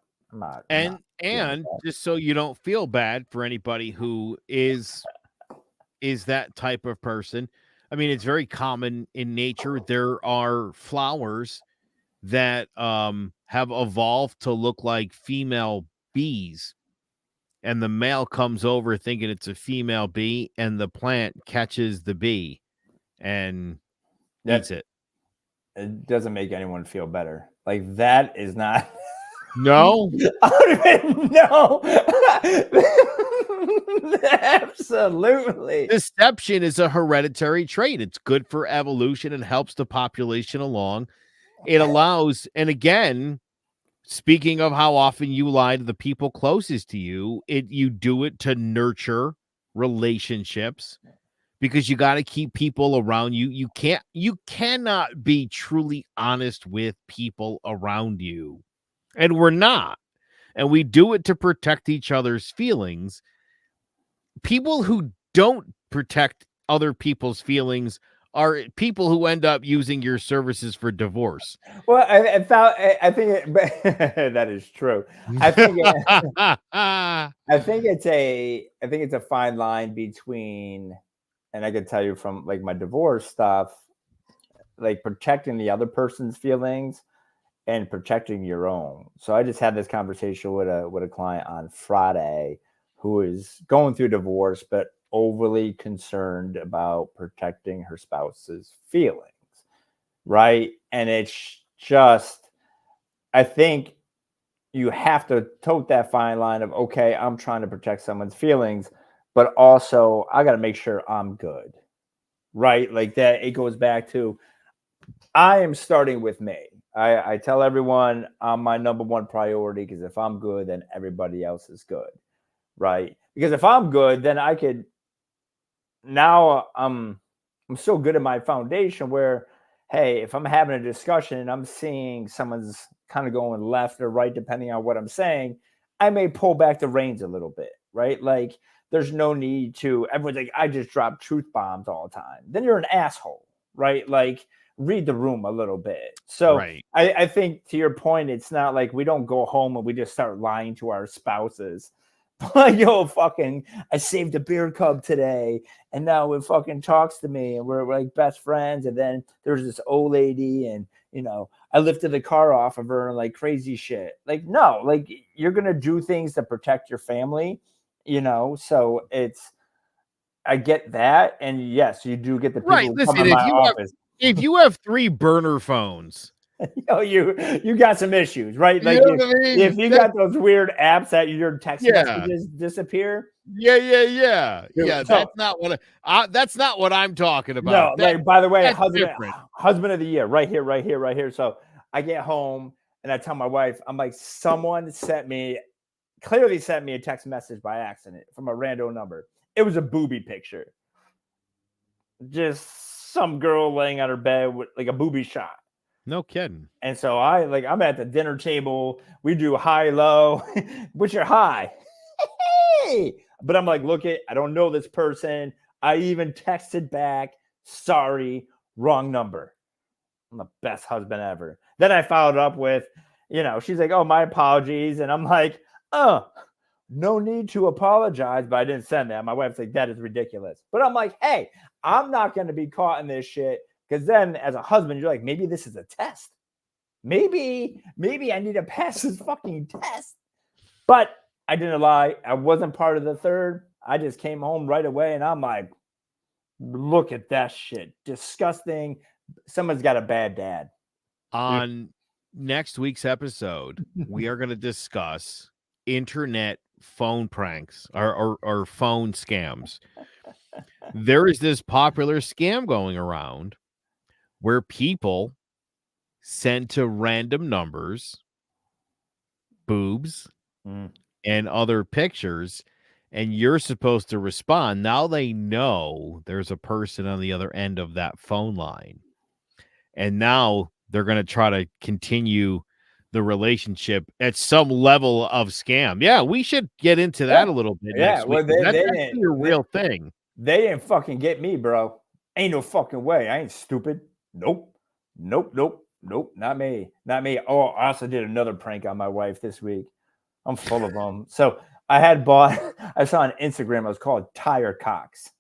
And just so you don't feel bad for anybody who is that type of person. I mean, it's very common in nature. There are flowers that have evolved to look like female bees, and the male comes over thinking it's a female bee, and the plant catches the bee and eats that it. it doesn't make anyone feel better. Like, that is not No, I don't even know. Absolutely. deception is a hereditary trait. It's good for evolution and helps the population along. It allows, and again, speaking of how often you lie to the people closest to you, you do it to nurture relationships because you got to keep people around you. You cannot be truly honest with people around you. And we're not. And we do it to protect each other's feelings. People who don't protect other people's feelings are people who end up using your services for divorce. Well, I think that is true. I think I think it's a fine line between, and I can tell you from like my divorce stuff, like protecting the other person's feelings and protecting your own. So I just had this conversation with a client on Friday who is going through divorce but overly concerned about protecting her spouse's feelings, right? And it's just, I think you have to tote that fine line of, okay, I'm trying to protect someone's feelings, but also I got to make sure I'm good, right? Like that, it goes back to, I am starting with me. I tell everyone I'm my number one priority, because if I'm good, then everybody else is good, right? Because if I'm good, then I could, now I'm so good at my foundation where, hey, if I'm having a discussion and I'm seeing someone's kind of going left or right depending on what I'm saying, I may pull back the reins a little bit, right? Like, there's no need to, everyone's like, I just drop truth bombs all the time. Then you're an asshole, right? Like, read the room a little bit. So Right. I think, to your point, it's not like we don't go home and we just start lying to our spouses. Like, yo, fucking, I saved a beer cub today, and now it fucking talks to me, and we're like best friends. And then there's this old lady, and I lifted the car off of her and like crazy shit. Like, no, like, you're gonna do things to protect your family, So I get that, and yes, you do get the people Right. who come Listen, in my office. if you have 3 burner phones, You got some issues, right? you Like, know what I if mean? you got those weird apps that your text Yeah. messages disappear. Yeah. Dude, Yeah, so that's not what I'm talking about. no, like, by the way, That's different. husband of the year, right here, right here, right here. So I get home and I tell my wife, I'm like, someone sent me clearly sent me a text message by accident from a random number. It was a booby picture. Just some girl laying on her bed with like a booby shot. No kidding. And so I'm at the dinner table. We do high low. What's your high? Hey. But I'm like, look I don't know this person. I even texted back, sorry, wrong number. I'm the best husband ever. Then I followed up with, she's like, oh, my apologies. And I'm like, no need to apologize, but I didn't send that. My wife's like, that is ridiculous. But I'm like, hey, I'm not going to be caught in this shit. Because then as a husband, you're like, maybe this is a test. Maybe I need to pass this fucking test. But I didn't lie. I wasn't part of the third. I just came home right away and I'm like, look at that shit. Disgusting. Someone's got a bad dad. On next week's episode, we are going to discuss internet phone pranks or phone scams. There is this popular scam going around where people send to random numbers boobs and other pictures, and you're supposed to respond. Now they know there's a person on the other end of that phone line, and now they're going to try to continue the relationship at some level of scam. Yeah, we should get into that a little bit next week. That's actually a real thing. They didn't fucking get me, bro. Ain't no fucking way. I ain't stupid. Nope. Not me. Oh, I also did another prank on my wife this week. I'm full of them. So I saw on Instagram, it was called tire cocks.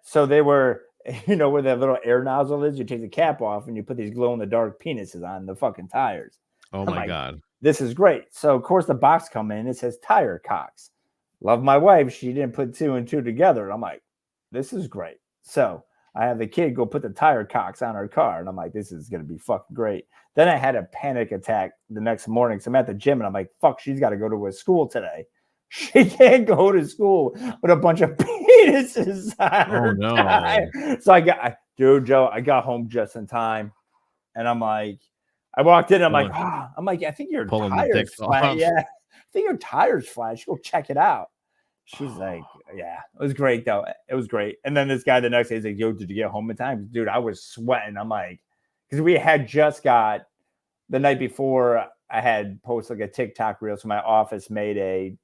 So they were, where that little air nozzle is, you take the cap off and you put these glow in the dark penises on the fucking tires. Oh my God. This is great. So of course the box come in, it says tire cocks. Love my wife. She didn't put 2 and 2 together. I'm like, this is great. So I have the kid go put the tire cocks on her car. And I'm like, this is going to be fucking great. Then I had a panic attack the next morning. So I'm at the gym and I'm like, fuck, she's got to go to a school today. She can't go to school with a bunch of penises on her tire. So Joe, I got home just in time. And I'm like, I walked in. I'm like, I think your tire's flat. Yeah. I think your tire's flat. Go check it out. She's like, yeah, it was great though. It was great. And then this guy the next day is like, yo, did you get home in time? Dude, I was sweating. I'm like, because we had just got the night before I had posted like a TikTok reel. So my office made a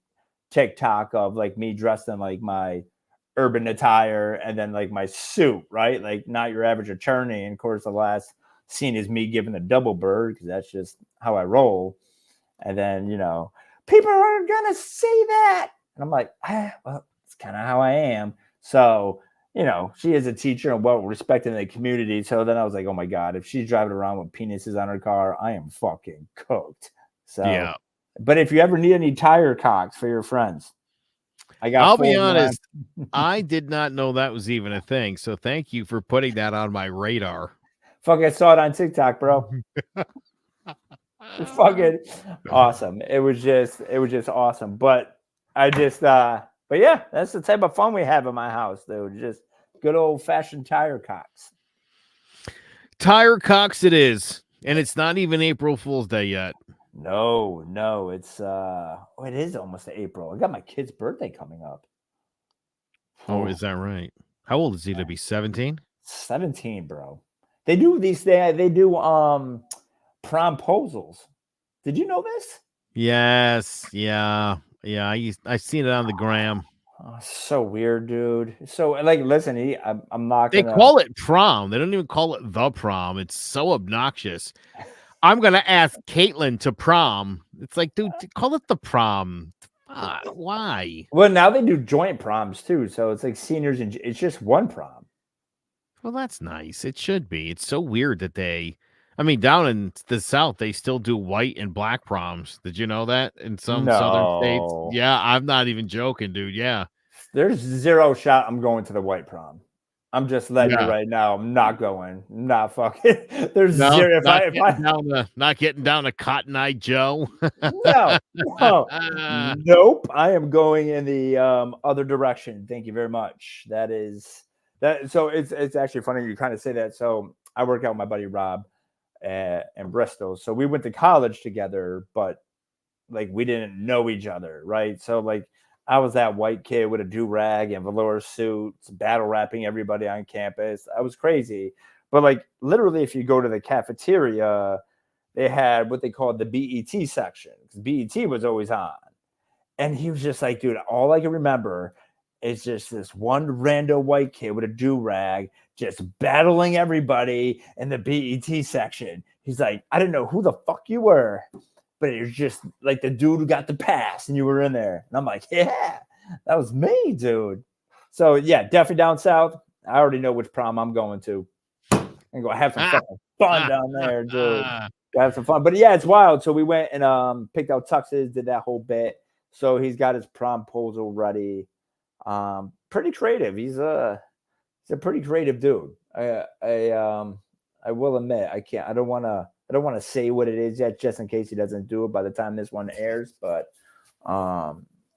TikTok of like me dressed in like my urban attire and then like my suit, right? Like not your average attorney. And of course, the last scene is me giving a double bird because that's just how I roll. And then, people are going to see that. And I'm like, well, it's kind of how I am. So, she is a teacher and well respected in the community. So then I was like, oh my God, if she's driving around with penises on her car, I am fucking cooked. So, yeah. But if you ever need any tire cocks for your friends, I'll be honest, I did not know that was even a thing. So thank you for putting that on my radar. Fuck, I saw it on TikTok, bro. Fucking awesome. It was just awesome. But but yeah, that's the type of fun we have in my house, dude. Just good old fashioned tire cocks. Tire cocks it is. And it's not even April Fool's Day yet. No, it's it is almost April. I got my kid's birthday coming up. Oh, is that right? How old is he to be? 17? 17, bro. They do promposals. Did you know this? Yes. Yeah. I've seen it on the gram. Oh, so weird, dude. So like, listen, I'm not gonna... They call it prom. They don't even call it the prom. It's so obnoxious. I'm gonna ask Caitlin to prom. It's like, dude, call it the prom. Why? Well, now they do joint proms too. So it's like seniors and it's just one prom. Well, that's nice. It should be. It's so weird that down in the South, they still do white and black proms. Did you know that in some Southern states? Yeah, I'm not even joking, dude. Yeah. There's zero shot I'm going to the white prom. I'm just letting you right now. I'm not going. I'm not fucking. There's zero. Not getting down to Cotton Eye Joe. No. Nope. I am going in the other direction. Thank you very much. So it's actually funny you kind of say that. So I work out with my buddy Rob in Bristol. So we went to college together, but like we didn't know each other, right? So like I was that white kid with a do-rag and velour suits, battle rapping everybody on campus. I was crazy. But like literally, if you go to the cafeteria, they had what they called the BET section because BET was always on. And he was just like, dude, all I can remember is just this one rando white kid with a do-rag just battling everybody in the BET section. He's like, I didn't know who the fuck you were, but it was just like the dude who got the pass and you were in there. And I'm like, yeah, that was me, dude. So yeah, definitely down south. I already know which prom I'm going to. And go have some fucking fun down there, dude. Have some fun. But yeah, it's wild. So we went and picked out tuxes, did that whole bit. So he's got his promposal ready. Pretty creative. He's a pretty creative dude. I will admit I don't want to say what it is yet, just in case he doesn't do it by the time this one airs. But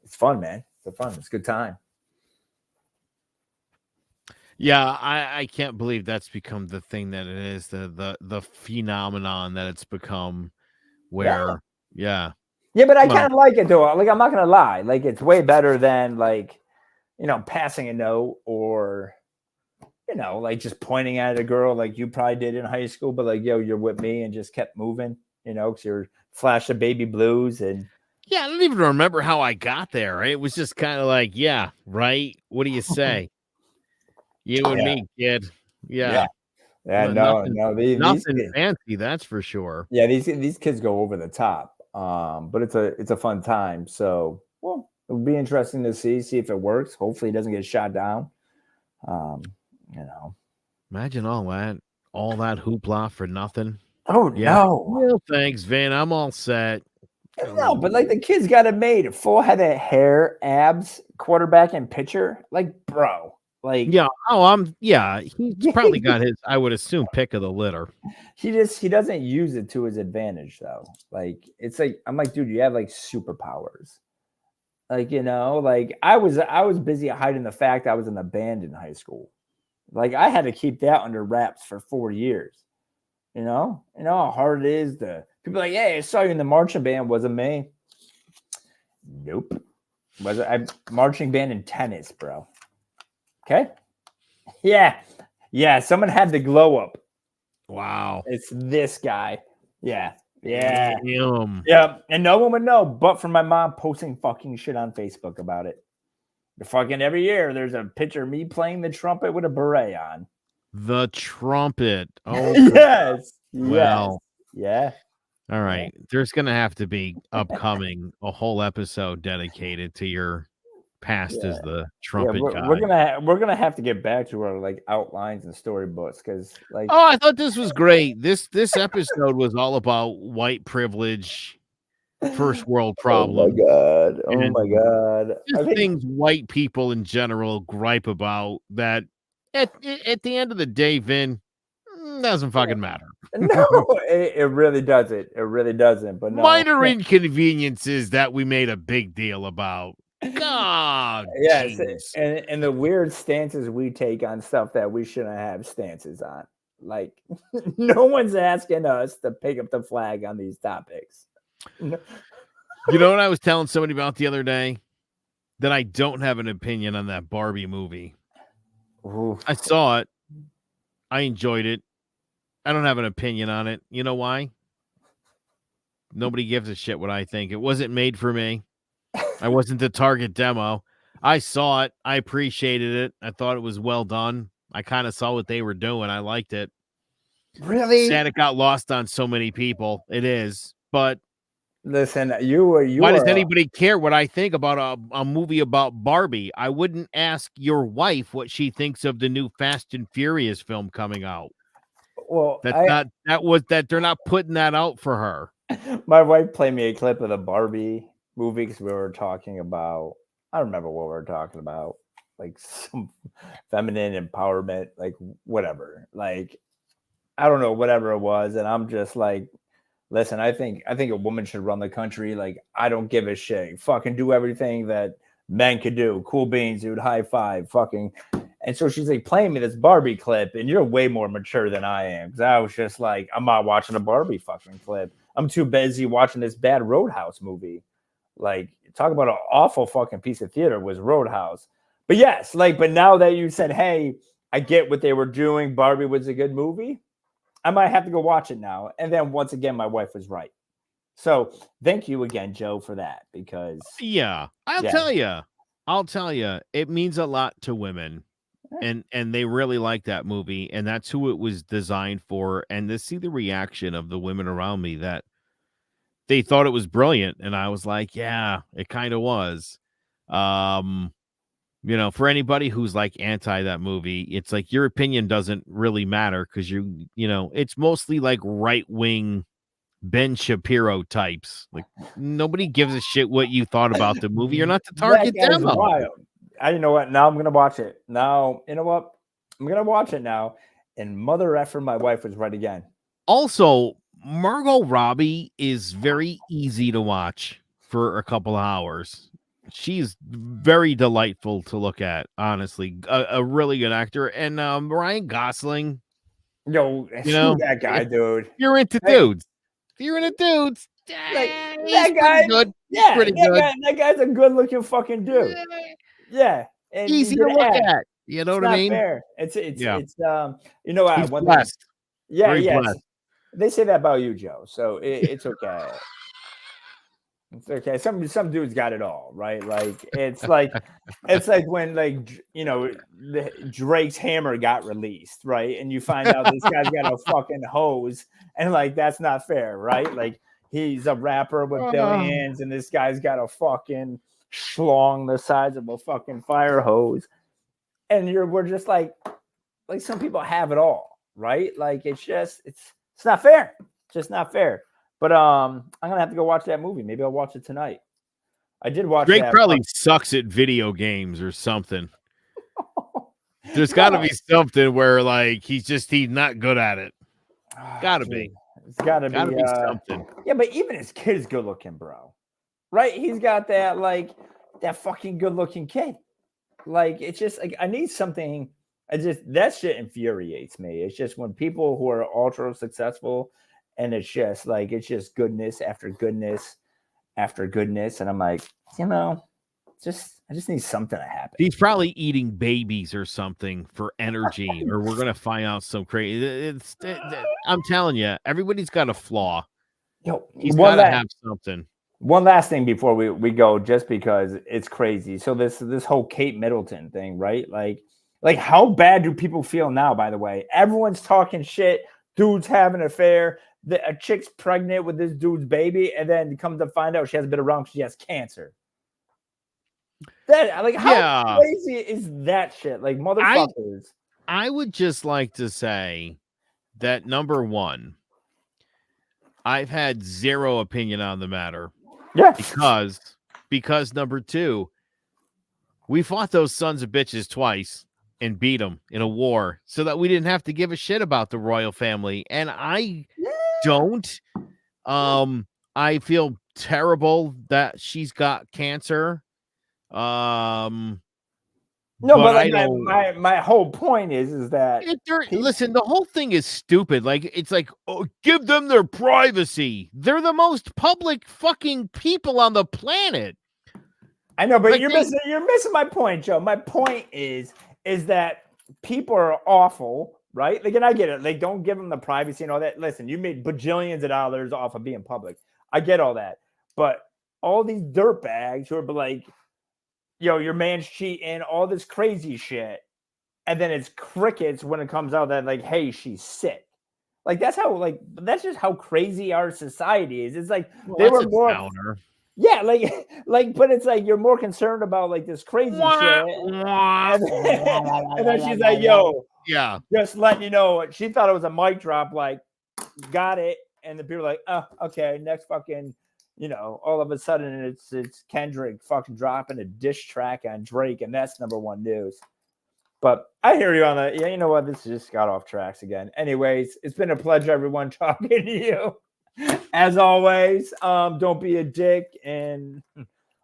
it's fun, man. It's fun. It's a good time. Yeah, I can't believe that's become the thing that it is, the phenomenon that it's become. Where yeah. But I kind of like it though. Like I'm not gonna lie, like it's way better than like passing a note or like just pointing at a girl like you probably did in high school, but like yo, you're with me and just kept moving, because you're flash of baby blues and. Yeah, I don't even remember how I got there. Right? It was just kind of like, yeah, right. What do you say? You and me, kid. Yeah. No. Nothing fancy, that's for sure. Yeah, these kids go over the top. But it's a fun time. So, well, it'll be interesting to see if it works. Hopefully, it doesn't get shot down. Imagine all that hoopla for nothing. Oh no! Well, thanks, Vin. I'm all set. No, but like the kid's got it made. Full head of hair, abs, quarterback and pitcher. Like, bro. Like, yeah. He's probably got his, I would assume, pick of the litter. He doesn't use it to his advantage though. Like, it's like I'm like, dude, you have like superpowers. Like, like I was busy hiding the fact I was in a band in high school. Like I had to keep that under wraps for 4 years. You know how hard it is to people like, hey, I saw you in the marching band. Wasn't me. Nope. Was it? I'm marching band in tennis, bro. Okay. Yeah. Someone had the glow up. Wow. It's this guy. Yeah. Yeah. Damn. Yeah. And no one would know but for my mom posting fucking shit on Facebook about it. The fucking every year there's a picture of me playing the trumpet with a beret on. The trumpet. Oh, yes. Well. Yeah. All right. Yeah. There's going to have to be upcoming a whole episode dedicated to your past as the trumpet guy. We're gonna have to get back to our like outlines and storybooks because like. Oh, I thought this was great. This episode was all about white privilege, first world problems. Oh my god! Just things white people in general gripe about that. At the end of the day, Vin, doesn't fucking matter. No, it really doesn't. It really doesn't. But no. Minor inconveniences that we made a big deal about. God, yes, and the weird stances we take on stuff that we shouldn't have stances on. Like, no one's asking us to pick up the flag on these topics. No. You know what I was telling somebody about the other day? That I don't have an opinion on that Barbie movie. Oof. I saw it. I enjoyed it. I don't have an opinion on it. You know why? Nobody gives a shit what I think. It wasn't made for me. I wasn't the target demo. I saw it. I appreciated it. I thought it was well done. I kind of saw what they were doing. I liked it. Really? Sad it got lost on so many people. It is. But listen, why does anybody care what I think about a movie about Barbie? I wouldn't ask your wife what she thinks of the new Fast and Furious film coming out. Well, they're not putting that out for her. My wife played me a clip of the Barbie movie because we were talking about, I don't remember what we were talking about, like some feminine empowerment, like whatever, like I don't know, whatever it was, and I'm just like, listen, I think a woman should run the country. Like I don't give a shit. Fucking do everything that men could do. Cool beans, dude. High five. Fucking. And so she's like playing me this Barbie clip, and you're way more mature than I am because I was just like, I'm not watching a Barbie fucking clip. I'm too busy watching this bad Roadhouse movie. Like, talk about an awful fucking piece of theater was Roadhouse. But yes, like, but now that you said, hey, I get what they were doing. Barbie was a good movie. I might have to go watch it now. And then once again, my wife was right. So thank you again, Joe, for that, because Yeah, I'll tell you, it means a lot to women. And they really like that movie, and that's who it was designed for. And to see the reaction of the women around me that they thought it was brilliant, and I was like, yeah, it kind of was. Um, for anybody who's like anti that movie, it's like your opinion doesn't really matter because it's mostly like right wing Ben Shapiro types. Like nobody gives a shit what you thought about the movie. You're not the that target guy's demo. wild. You know what? Now I'm gonna watch it. Now, you know what? I'm gonna watch it now. And mother effer, my wife was right again. Also, Margot Robbie is very easy to watch for a couple hours. She's very delightful to look at, honestly. A really good actor. And Ryan Gosling, Yo, you screw know, that guy, if dude. you're into Hey, dudes, if you're into dudes, like he's that pretty guy, good. He's yeah, pretty good. that guy's a good looking fucking dude. Eh, Yeah, and he Easy to could look act. at. You know It's what I not mean? fair. Yeah. You know what? He's One thing, blessed. yeah, Very yes, blessed. they say that about you, Joe. So it's okay. It's okay. Some dudes got it all, right? Like it's like when Drake's Hammer got released, right? And you find out this guy's got a fucking hose, and like that's not fair, right? Like he's a rapper with Oh. billions, and this guy's got a fucking schlong the size of a fucking fire hose, and we're just like some people have it all, right? Like it's not fair. It's just not fair. But I'm gonna have to go watch that movie. Maybe I'll watch it tonight. I did watch Drake that. probably sucks at video games or something. There's got to No. be something where like he's not good at it. Gotta Dude, be. it's gotta Gotta be be something. yeah, but even his kid is good looking, bro. Right? He's got that fucking good looking kid. Like it's just like I need something. I just that shit infuriates me. It's just when people who are ultra successful and it's just goodness after goodness after goodness. And I'm like, I just need something to happen. He's probably eating babies or something for energy, or we're gonna find out some crazy. I'm telling you, everybody's got a flaw. Yo, He's got to have something. one last thing before we go, just because it's crazy. So this whole Kate Middleton thing, right? Like how bad do people feel now? By the way, everyone's talking shit. Dude's having an affair. A chick's pregnant with this dude's baby, and then come to find out she hasn't been around. She has cancer. That how crazy is that shit? Like motherfuckers. I would just like to say that number one, I've had zero opinion on the matter. Yeah. Because number two, we fought those sons of bitches twice and beat them in a war so that we didn't have to give a shit about the royal family. And I don't. I feel terrible that she's got cancer. No, but I like don't. my whole point is that Listen, the whole thing is stupid. Like it's like, oh, give them their privacy. They're the most public fucking people on the planet. I know, but like you're missing my point, Joe. My point is that people are awful, right? Like, and I get it. Like, don't give them the privacy and all that. Listen, you made bajillions of dollars off of being public. I get all that, but all these dirtbags who are like, yo, your man's cheating, all this crazy shit, and then it's crickets when it comes out that like, hey, she's sick. Like that's just how crazy our society is. It's like they were more. Downer. Yeah, but it's like you're more concerned about like this crazy shit, and then she's like, "Yo, yeah, just letting you know." She thought it was a mic drop, like, got it, and the people are like, "Oh, okay, next fucking." All of a sudden it's Kendrick fucking dropping a diss track on Drake, and that's number one news. But I hear you on that. Yeah, you know what? This just got off tracks again. Anyways, it's been a pleasure, everyone, talking to you. As always, don't be a dick and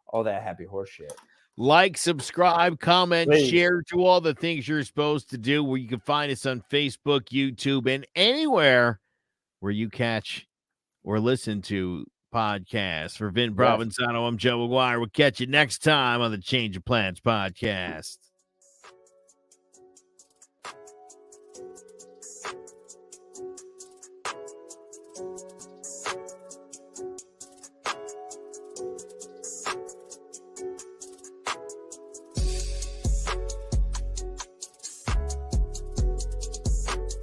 all that happy horse shit. Like, subscribe, comment, share, do all the things you're supposed to do. Where you can find us on Facebook, YouTube, and anywhere where you catch or listen to podcasts. For Vin Yes. Provenzano, I'm Joe McGuire. We'll catch you next time on the Change of Plans podcast.